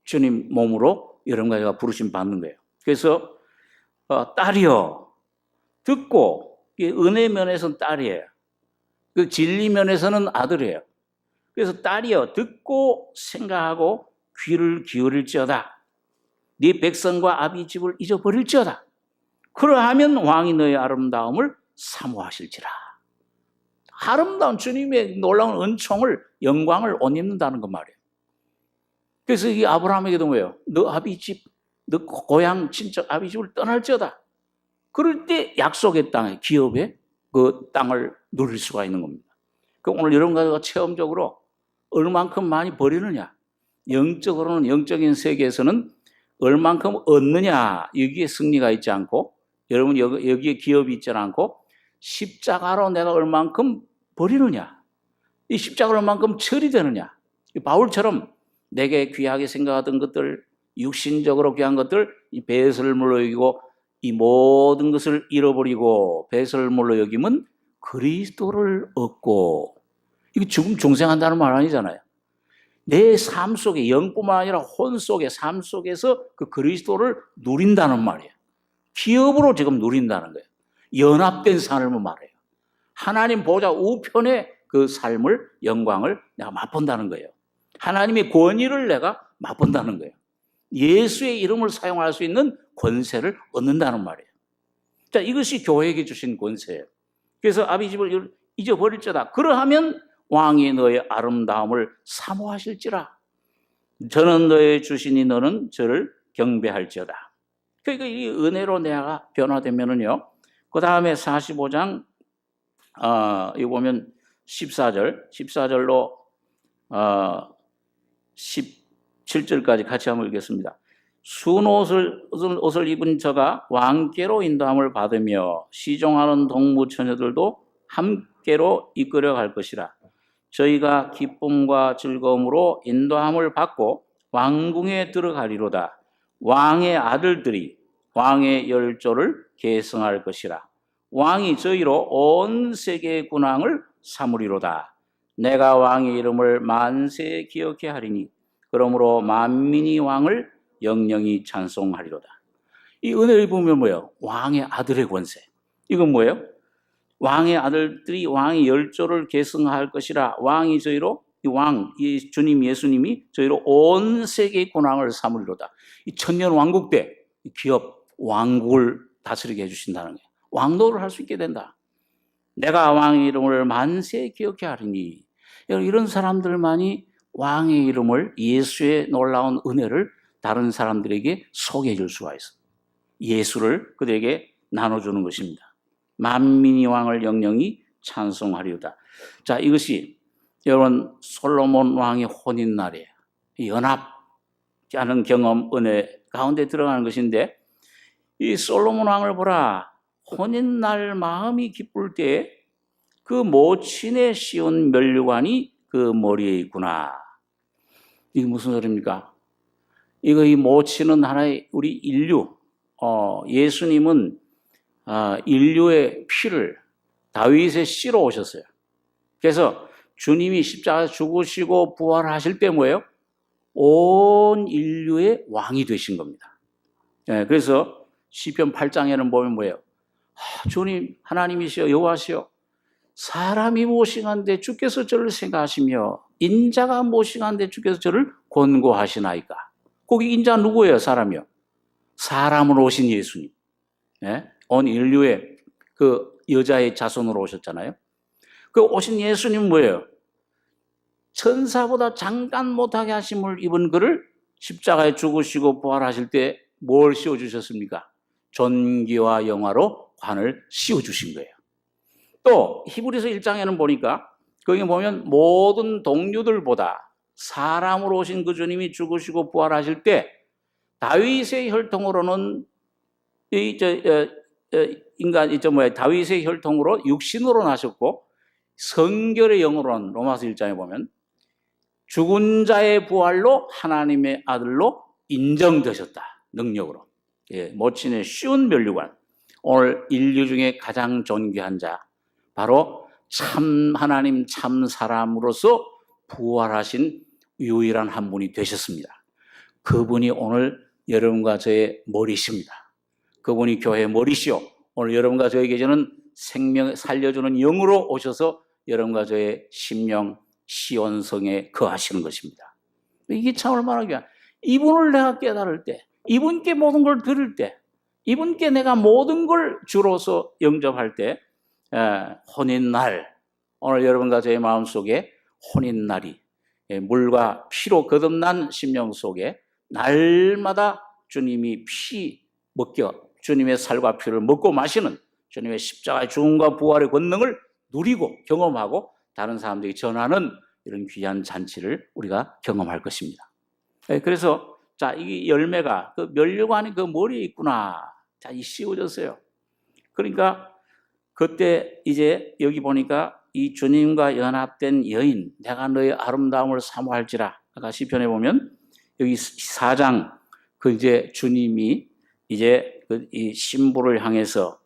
주님 몸으로 여러분과 제가 부르심 받는 거예요. 그래서 딸이여 듣고, 은혜 면에서는 딸이에요. 그 진리 면에서는 아들이에요. 그래서 딸이여 듣고 생각하고 귀를 기울일지어다. 네 백성과 아비 집을 잊어버릴지어다. 그러하면 왕이 너의 아름다움을 사모하실지라. 아름다운 주님의 놀라운 은총을, 영광을 못 입는다는 것 말이에요. 그래서 이 아브라함에게도 뭐예요? 너 아비 집, 너 고향 친척 아비 집을 떠날지어다. 그럴 때 약속의 땅에, 기업에 그 땅을 누릴 수가 있는 겁니다. 그럼 오늘 여러분과 체험적으로 얼만큼 많이 버리느냐? 영적으로는, 영적인 세계에서는 얼만큼 얻느냐, 여기에 승리가 있지 않고, 여러분 여기에 기업이 있지 않고, 십자가로 내가 얼만큼 버리느냐, 이 십자가로 얼만큼 처리되느냐. 바울처럼 내게 귀하게 생각하던 것들, 육신적으로 귀한 것들, 이 배설물로 여기고 이 모든 것을 잃어버리고 배설물로 여기면 그리스도를 얻고. 이게 지금 중생한다는 말 아니잖아요. 내 삶 속에, 영뿐만 아니라 혼 속에, 삶 속에서 그 그리스도를 누린다는 말이에요. 기업으로 지금 누린다는 거예요. 연합된 삶을 말해요. 하나님 보좌 우편의 그 삶을, 영광을 내가 맛본다는 거예요. 하나님의 권위를 내가 맛본다는 거예요. 예수의 이름을 사용할 수 있는 권세를 얻는다는 말이에요. 자, 이것이 교회에게 주신 권세예요. 그래서 아비 집을 잊어버릴지어다. 그러하면 왕이 너의 아름다움을 사모하실지라. 저는 너의 주시니 너는 저를 경배할지어다. 그러니까 이 은혜로 내가 변화되면은요, 그 다음에 45장, 여기 보면 14절로 17절까지 같이 한번 읽겠습니다. 순옷을 입은 저가 왕께로 인도함을 받으며 시종하는 동무 처녀들도 함께로 이끌어 갈 것이라. 저희가 기쁨과 즐거움으로 인도함을 받고 왕궁에 들어가리로다. 왕의 아들들이 왕의 열조를 계승할 것이라. 왕이 저희로 온 세계의 군왕을 삼으리로다. 내가 왕의 이름을 만세 기억해 하리니 그러므로 만민이 왕을 영영이 찬송하리로다. 이 은혜를 보면 뭐예요? 왕의 아들의 권세. 이건 뭐예요? 왕의 아들들이 왕의 열조를 계승할 것이라. 왕이 저희로, 이 주님 예수님이 저희로 온 세계의 군왕을 삼으리로다. 이 천년 왕국 때 기업 왕국을 다스리게 해주신다는 거예요. 왕노를 할 수 있게 된다. 내가 왕의 이름을 만세 기억해 하리니. 이런 사람들만이 왕의 이름을, 예수의 놀라운 은혜를 다른 사람들에게 소개해 줄 수가 있어. 예수를 그들에게 나눠주는 것입니다. 만민이 왕을 영영이 찬송하리로다. 자, 이것이 여러분 솔로몬 왕의 혼인날이에요. 연합하는 경험, 은혜 가운데 들어가는 것인데, 이 솔로몬 왕을 보라. 혼인날 마음이 기쁠 때 그 모친의 씌운 면류관이 그 머리에 있구나. 이게 무슨 소리입니까? 이 모친은 하나의 우리 인류, 예수님은 인류의 피를 다윗의 씨로 오셨어요. 그래서 주님이 십자가에 죽으시고 부활하실 때 뭐예요? 온 인류의 왕이 되신 겁니다. 그래서 시편 8장에는 보면 뭐예요? 주님 하나님이시여 여호와시여, 사람이 모싱한데 주께서 저를 생각하시며 인자가 모싱한데 주께서 저를 권고하시나이까. 거기 인자 누구예요? 사람이요. 사람으로 오신 예수님. 온 인류의 그 여자의 자손으로 오셨잖아요. 그 오신 예수님 뭐예요? 천사보다 잠깐 못하게 하심을 입은 그를 십자가에 죽으시고 부활하실 때 뭘 씌워주셨습니까? 존귀와 영화로 관을 씌워주신 거예요. 또 히브리서 1장에는 보니까 거기 보면 모든 동료들보다 사람으로 오신 그 주님이 죽으시고 부활하실 때 다윗의 혈통으로는 다윗의 혈통으로 육신으로 나셨고 성결의 영으로는 로마서 1장에 보면 죽은 자의 부활로 하나님의 아들로 인정되셨다. 능력으로. 모친의 쉬운 면류관. 오늘 인류 중에 가장 존귀한 자, 바로 참 하나님 참 사람으로서 부활하신 유일한 한 분이 되셨습니다. 그분이 오늘 여러분과 저의 머리십니다. 그분이 교회의 머리시오. 오늘 여러분과 저에게 저는 생명 살려주는 영으로 오셔서 여러분과 저의 심령 시온성에 거하시는 것입니다. 이게 참 얼마나 귀한. 이분을 내가 깨달을 때, 이분께 모든 걸 들을 때, 이분께 내가 모든 걸 주로서 영접할 때, 혼인날, 오늘 여러분과 저의 마음속에 혼인날이 물과 피로 거듭난 심령 속에 날마다 주님이 피 먹겨 주님의 살과 피를 먹고 마시는 주님의 십자가의 죽음과 부활의 권능을 누리고 경험하고 다른 사람들에게 전하는 이런 귀한 잔치를 우리가 경험할 것입니다. 그래서 자, 이 열매가 그 면류관이 그 머리에 있구나. 자, 이 씌워졌어요. 그러니까 그때 이제 여기 보니까 이 주님과 연합된 여인, 내가 너의 아름다움을 사모할지라. 아까 시편에 보면 여기 4장 그 이제 주님이 이제 이 신부를 향해서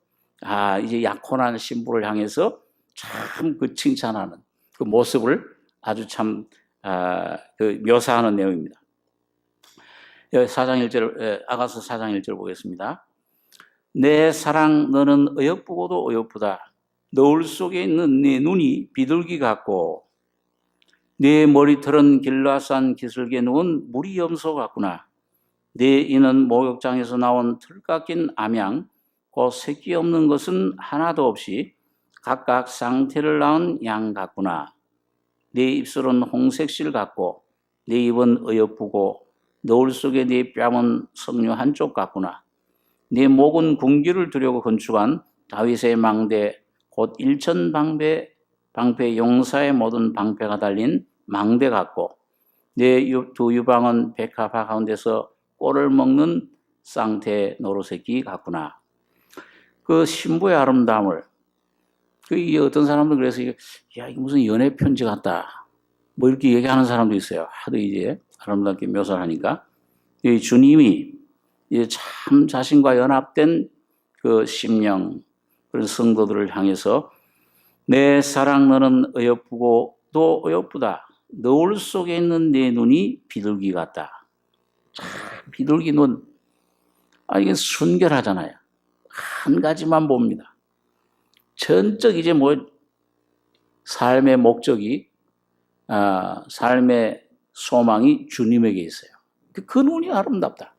이제 약혼한 신부를 향해서 참 그 칭찬하는 그 모습을 아주 참 그 묘사하는 내용입니다. 4장 1절, 아가서 4장 1절 보겠습니다. 내 사랑 너는 어여쁘고도 어여쁘다. 너울 속에 있는 네 눈이 비둘기 같고 네 머리털은 길라산 기슭에 누운 무리 염소 같구나. 네 이는 목욕장에서 나온 털 깎인 암양 곧 새끼 없는 것은 하나도 없이 각각 쌍태를 낳은 양 같구나. 네 입술은 홍색실 같고 네 입은 어여쁘고 너울 속에 네 뺨은 석류 한쪽 같구나. 네 목은 궁기를 두려고 건축한 다윗의 망대 곧 일천방패 용사의 모든 방패가 달린 망대 같고 네 두 유방은 백합화 가운데서 꼴을 먹는 쌍태 노루새끼 같구나. 그 신부의 아름다움을 이 어떤 사람들 그래서 야 이게 무슨 연애 편지 같다 뭐 이렇게 얘기하는 사람도 있어요. 하도 이제 아름답게 묘사를 하니까 이 주님이 이제 참 자신과 연합된 그 심령 그런 성도들을 향해서 내 사랑 너는 어여쁘고 또 어여쁘다. 너울 속에 있는 내 눈이 비둘기 같다. 참 비둘기 눈. 이게 순결하잖아요. 한 가지만 봅니다. 전적 이제 삶의 목적이, 삶의 소망이 주님에게 있어요. 그 눈이 아름답다.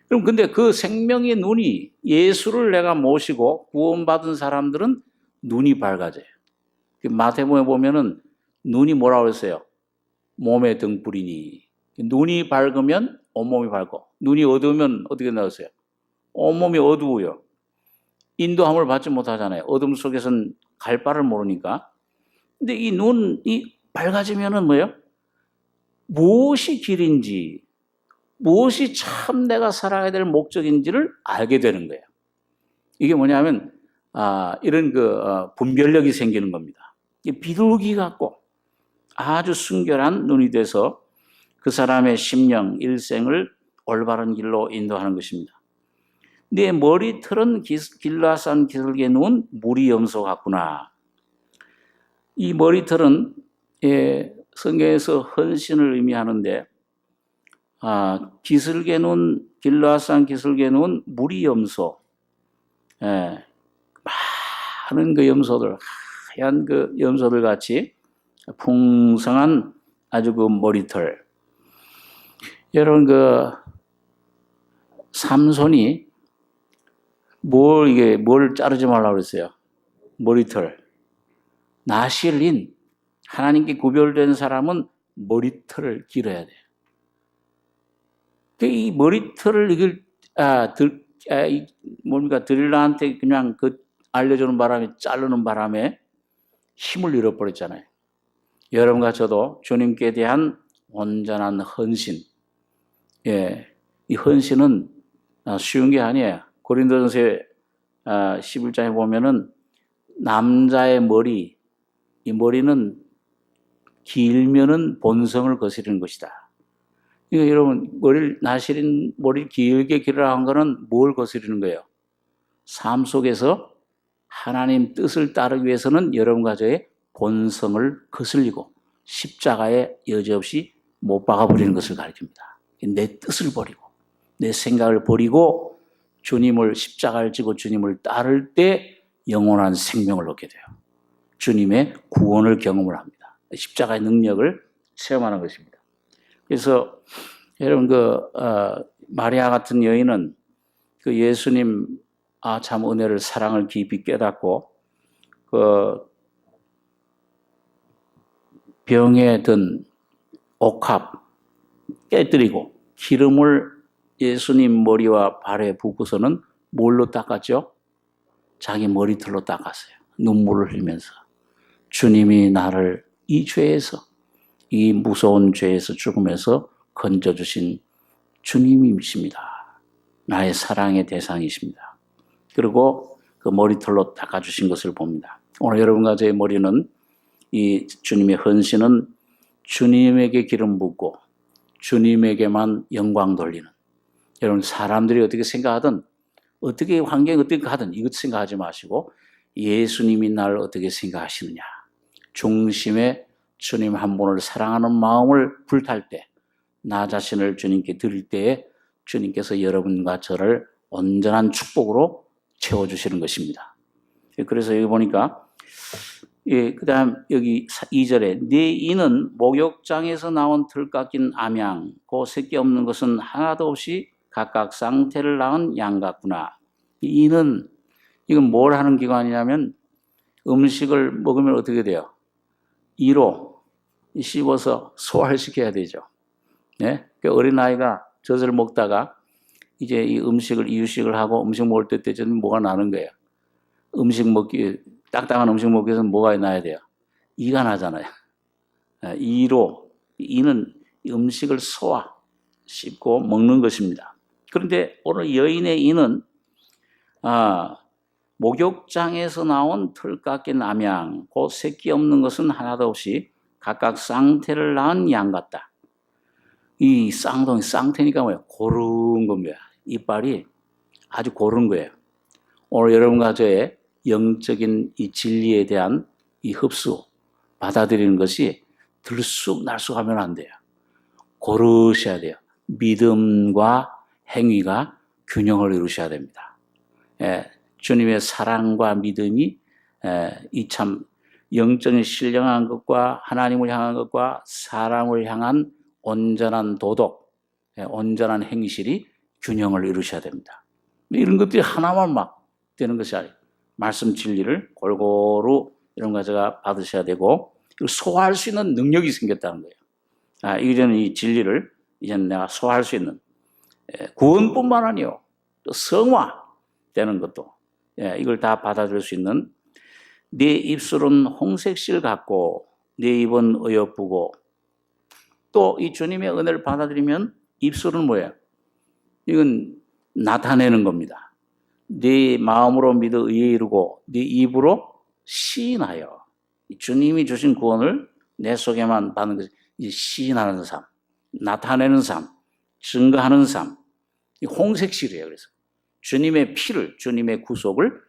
그럼 근데 그 생명의 눈이, 예수를 내가 모시고 구원받은 사람들은 눈이 밝아져요. 마태복음에 보면은 눈이 뭐라고 그랬어요? 몸의 등불이니. 눈이 밝으면 온몸이 밝고, 눈이 어두우면 어떻게 나왔어요? 온몸이 어두워요. 인도함을 받지 못하잖아요. 어둠 속에서는 갈 바를 모르니까. 근데 이 눈이 밝아지면은 뭐예요? 무엇이 길인지, 무엇이 참 내가 살아야 될 목적인지를 알게 되는 거예요. 이게 뭐냐면, 이런 분별력이 생기는 겁니다. 비둘기 같고 아주 순결한 눈이 돼서 그 사람의 심령, 일생을 올바른 길로 인도하는 것입니다. 내 머리털은 길라산 기슭에 누운 무리 염소 같구나. 이 머리털은 성경에서 헌신을 의미하는데, 기슭에 누운, 길라산 기슭에 누운 무리 염소, 많은 그 염소들, 하얀 그 염소들 같이 풍성한 아주 그 머리털. 여러분, 삼손이 뭘 자르지 말라고 그랬어요? 머리털. 나실린, 하나님께 구별된 사람은 머리털을 길어야 돼요. 이 머리털을 드릴라한테 그냥 알려주는 바람에, 자르는 바람에 힘을 잃어버렸잖아요. 여러분과 저도 주님께 대한 온전한 헌신. 이 헌신은 쉬운 게 아니에요. 고린도전서 11장에 보면은 남자의 머리, 이 머리는 길면은 본성을 거스르는 것이다. 그러니까 여러분, 머리를 길게 기르라 한 거는 뭘 거스르는 거예요? 삶 속에서 하나님 뜻을 따르기 위해서는 여러분과 저의 본성을 거슬리고 십자가에 여지없이 못 박아버리는 것을 가르칩니다. 내 뜻을 버리고 내 생각을 버리고 주님을, 십자가를 지고 주님을 따를 때 영원한 생명을 얻게 돼요. 주님의 구원을 경험을 합니다. 십자가의 능력을 체험하는 것입니다. 그래서 여러분, 마리아 같은 여인은 그 예수님 참 은혜를, 사랑을 깊이 깨닫고 병에 든 옥합 깨뜨리고 기름을 예수님 머리와 발에 붓고서는 뭘로 닦았죠? 자기 머리털로 닦았어요. 눈물을 흘리면서. 주님이 나를 이 죄에서, 이 무서운 죄에서, 죽음에서 건져주신 주님이십니다. 나의 사랑의 대상이십니다. 그리고 그 머리털로 닦아주신 것을 봅니다. 오늘 여러분과 저의 머리는, 이 주님의 헌신은 주님에게 기름 붓고 주님에게만 영광 돌리는, 여러분, 사람들이 어떻게 생각하든, 어떻게 환경이 어떻게 가든 이것 생각하지 마시고 예수님이 나를 어떻게 생각하시느냐, 중심에 주님 한 분을 사랑하는 마음을 불탈 때, 나 자신을 주님께 드릴 때에 주님께서 여러분과 저를 온전한 축복으로 채워주시는 것입니다. 그래서 여기 보니까, 그 다음 여기 2절에 네 이는 목욕장에서 나온 틀 깎인 암양, 그 새끼 없는 것은 하나도 없이 각각 쌍태를 낳은 양 같구나. 이 이는, 이건 뭘 하는 기관이냐면 음식을 먹으면 어떻게 돼요? 이로 씹어서 소화를 시켜야 되죠. 네? 어린아이가 젖을 먹다가 이제 이 이유식을 하고 음식 먹을 때쯤 뭐가 나는 거예요. 딱딱한 음식 먹기 위해서는 뭐가 나야 돼요? 이가 나잖아요. 이로, 이는 음식을 씹고 먹는 것입니다. 그런데 오늘 여인의 이는, 목욕장에서 나온 틀 깎인 암양, 곧 새끼 없는 것은 하나도 없이 각각 쌍태를 낳은 양 같다. 이 쌍태니까 뭐예요? 고른 겁니다. 이빨이 아주 고른 거예요. 오늘 여러분과 저의 영적인 이 진리에 대한 이 흡수, 받아들이는 것이 들쑥날쑥하면 안 돼요. 고르셔야 돼요. 믿음과 행위가 균형을 이루셔야 됩니다. 주님의 사랑과 믿음이 이 참 영적인 신령한 것과 하나님을 향한 것과 사람을 향한 온전한 도덕, 온전한 행실이 균형을 이루셔야 됩니다. 이런 것들이 하나만 막 되는 것이 아니에요. 말씀 진리를 골고루 이런 거 제가 받으셔야 되고 소화할 수 있는 능력이 생겼다는 거예요. 이제는 이 진리를 이제는 내가 소화할 수 있는 구원뿐만 아니요 또 성화되는 것도 이걸 다 받아들일 수 있는 네 입술은 홍색실 같고 네 입은 어여쁘고 또 이 주님의 은혜를 받아들이면 입술은 뭐예요? 이건 나타내는 겁니다. 네 마음으로 믿어 의에 이르고 네 입으로 시인하여 주님이 주신 구원을 내 속에만 받는 것이 시인하는 삶, 나타내는 삶, 증거하는 삶. 홍색실이에요. 그래서 주님의 피를, 주님의 구속을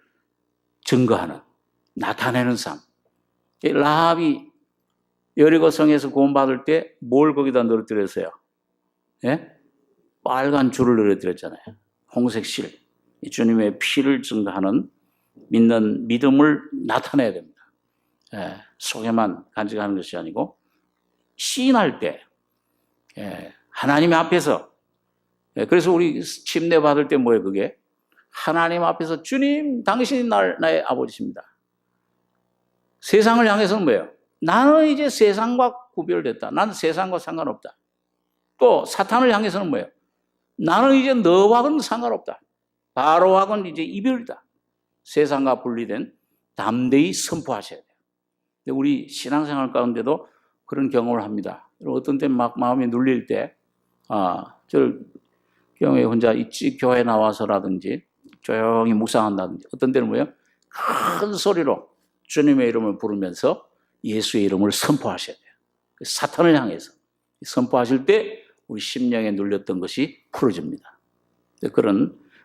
증거하는, 나타내는 삶. 라합이 여리고성에서 구원받을 때 뭘 거기다 늘어뜨렸어요? 빨간 줄을 늘어뜨렸잖아요. 홍색실. 주님의 피를 증거하는 믿는 믿음을 나타내야 됩니다. 속에만 간직하는 것이 아니고 시인할 때 하나님 앞에서 그래서 우리 침례 받을 때 뭐예요 그게? 하나님 앞에서 주님 당신이 나의 아버지십니다. 세상을 향해서는 뭐예요? 나는 이제 세상과 구별됐다. 나는 세상과 상관없다. 또 사탄을 향해서는 뭐예요? 나는 이제 너와는 상관없다. 바로하고는 이제 이별이다. 세상과 분리된 담대히 선포하셔야 돼요. 근데 우리 신앙생활 가운데도 그런 경험을 합니다. 어떤 때 막 마음이 눌릴 때, 저를 경우에 혼자 있지 교회 나와서라든지 조용히 묵상한다든지 어떤 때는 뭐예요? 큰 소리로 주님의 이름을 부르면서 예수의 이름을 선포하셔야 돼요. 사탄을 향해서 선포하실 때 우리 심령에 눌렸던 것이 풀어집니다.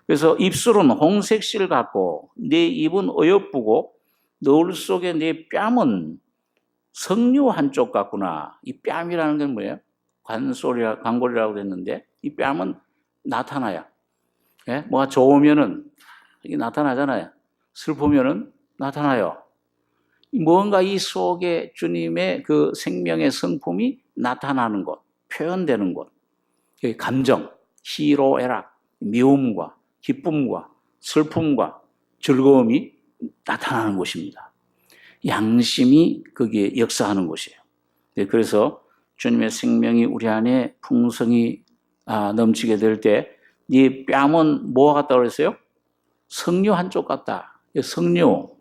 그래서 입술은 홍색실 같고 네 입은 어여쁘고 너울 속에 네 뺨은 석류 한쪽 같구나. 이 뺨이라는 건 뭐예요? 관골이라고 했는데 이 뺨은 나타나요. 뭐가 좋으면은 이게 나타나잖아요. 슬프면은 나타나요. 뭔가 이 속에 주님의 그 생명의 성품이 나타나는 곳, 표현되는 곳. 감정, 희로애락, 미움과 기쁨과 슬픔과 즐거움이 나타나는 곳입니다. 양심이 거기에 역사하는 곳이에요. 그래서 주님의 생명이 우리 안에 풍성히 넘치게 될 때 이 뺨은 뭐와 같다고 그랬어요? 석류 한쪽 같다. 석류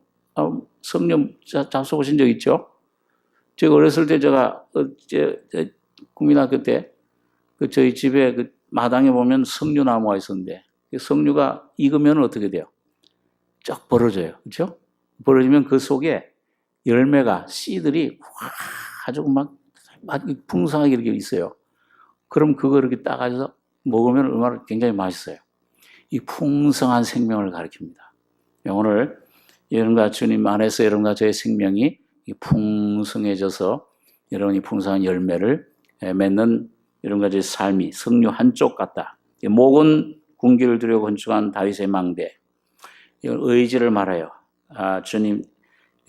잡숴보신 적 있죠? 제가 어렸을 때 제가 국민학교 때 저희 집에 그 마당에 보면 석류나무가 있었는데 석류가 익으면 어떻게 돼요? 쫙 벌어져요. 그렇죠? 벌어지면 그 속에 열매가 씨들이 아주 막 풍성하게 이렇게 있어요. 그럼 그거 이렇게 따가지고 먹으면 얼마나 굉장히 맛있어요. 이 풍성한 생명을 가리킵니다. 오늘 여러분과 주님 안에서 여러분과 저의 생명이 풍성해져서 여러분이 풍성한 열매를 맺는 여러분과 저의 삶이 석류 한쪽 같다. 목은 군기를 들여 건축한 다윗의 망대. 이건 의지를 말해요. 주님,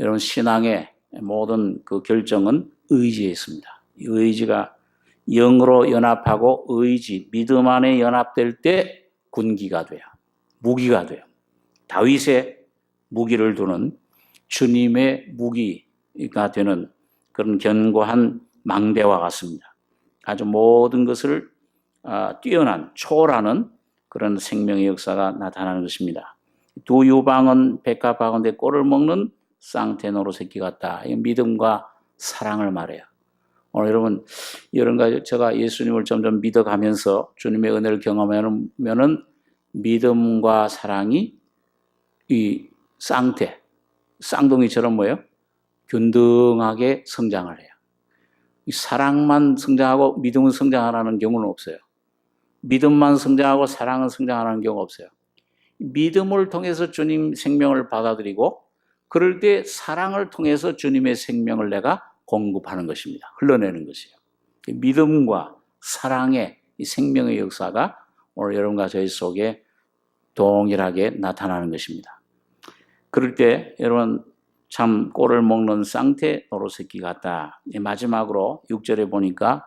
여러분 신앙의 모든 그 결정은 의지에 있습니다. 이 의지가 영으로 연합하고 의지, 믿음 안에 연합될 때 군기가 돼요. 무기가 돼요. 다윗의 무기를 두는 주님의 무기가 되는 그런 견고한 망대와 같습니다. 아주 모든 것을 뛰어난, 초월하는 그런 생명의 역사가 나타나는 것입니다. 두 유방은 백합화건대 꼴을 먹는 쌍태노로 새끼 같다. 이 믿음과 사랑을 말해요. 오늘 여러분과 제가 예수님을 점점 믿어가면서 주님의 은혜를 경험하면은 믿음과 사랑이 이 쌍둥이처럼 뭐예요? 균등하게 성장을 해요. 사랑만 성장하고 믿음은 성장하라는 경우는 없어요. 믿음만 성장하고 사랑은 성장하라는 경우가 없어요. 믿음을 통해서 주님 생명을 받아들이고 그럴 때 사랑을 통해서 주님의 생명을 내가 공급하는 것입니다. 흘러내는 것이에요. 믿음과 사랑의 이 생명의 역사가 오늘 여러분과 저희 속에 동일하게 나타나는 것입니다. 그럴 때 여러분 참 꼴을 먹는 쌍태 노루새끼 같다. 마지막으로 6절에 보니까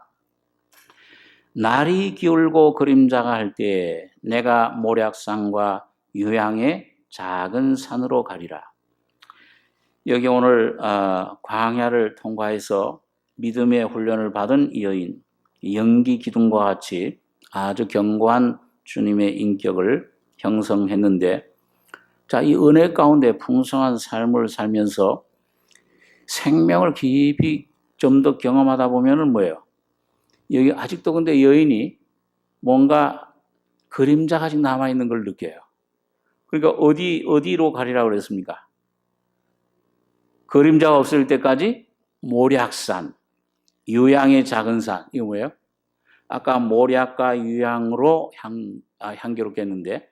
날이 기울고 그림자가 할 때 내가 모략산과 유향의 작은 산으로 가리라. 여기 오늘 광야를 통과해서 믿음의 훈련을 받은 이 여인, 연기 기둥과 같이 아주 견고한 주님의 인격을 형성했는데, 자, 이 은혜 가운데 풍성한 삶을 살면서 생명을 깊이 좀 더 경험하다 보면은 뭐예요? 여기 아직도 근데 여인이 뭔가 그림자가 아직 남아있는 걸 느껴요. 그러니까 어디로 가리라고 그랬습니까? 그림자가 없을 때까지 모략산, 유향의 작은 산. 이거 뭐예요? 아까 모략과 유향으로 향기롭게 했는데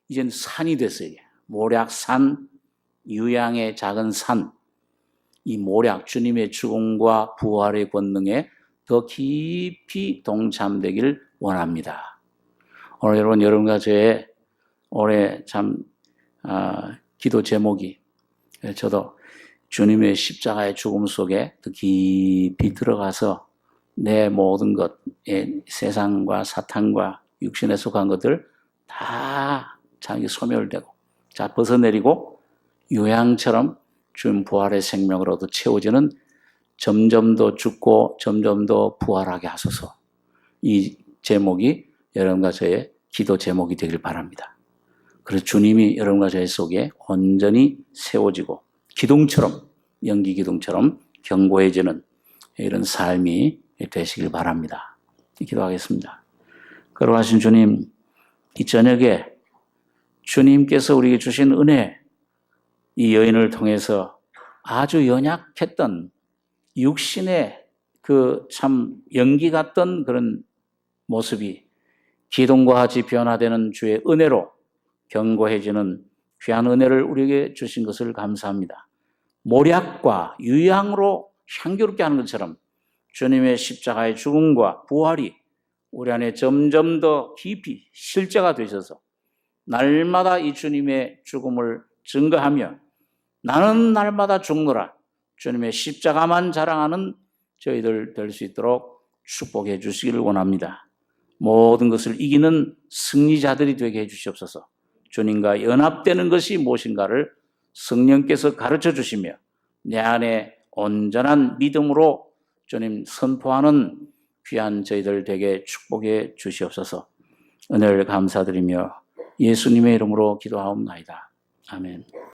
이제는 산이 됐어요. 모략산, 유향의 작은 산. 이 모략, 주님의 죽음과 부활의 권능에 더 깊이 동참되기를 원합니다. 오늘 여러분과 저의 올해 참 기도 제목이, 저도 주님의 십자가의 죽음 속에 더 깊이 들어가서 내 모든 것, 세상과 사탄과 육신에 속한 것들 다 자기 소멸되고, 자, 벗어내리고 유향처럼 주님 부활의 생명으로 더 채워지는, 점점 더 죽고 점점 더 부활하게 하소서. 이 제목이 여러분과 저의 기도 제목이 되길 바랍니다. 그래서 주님이 여러분과 저의 속에 온전히 세워지고 기둥처럼, 연기 기둥처럼 견고해지는 이런 삶이 되시길 바랍니다. 기도하겠습니다. 거룩하신 주님, 이 저녁에 주님께서 우리에게 주신 은혜, 이 여인을 통해서 아주 연약했던 육신의 그 참 연기 같던 그런 모습이 기둥과 같이 변화되는 주의 은혜로 견고해지는 귀한 은혜를 우리에게 주신 것을 감사합니다. 모략과 유향으로 향기롭게 하는 것처럼 주님의 십자가의 죽음과 부활이 우리 안에 점점 더 깊이 실제가 되셔서 날마다 이 주님의 죽음을 증거하며 나는 날마다 죽노라, 주님의 십자가만 자랑하는 저희들 될 수 있도록 축복해 주시기를 원합니다. 모든 것을 이기는 승리자들이 되게 해 주시옵소서. 주님과 연합되는 것이 무엇인가를 성령께서 가르쳐 주시며 내 안에 온전한 믿음으로 주님 선포하는 귀한 저희들 되게 축복해 주시옵소서. 은혜를 감사드리며 예수님의 이름으로 기도하옵나이다. 아멘.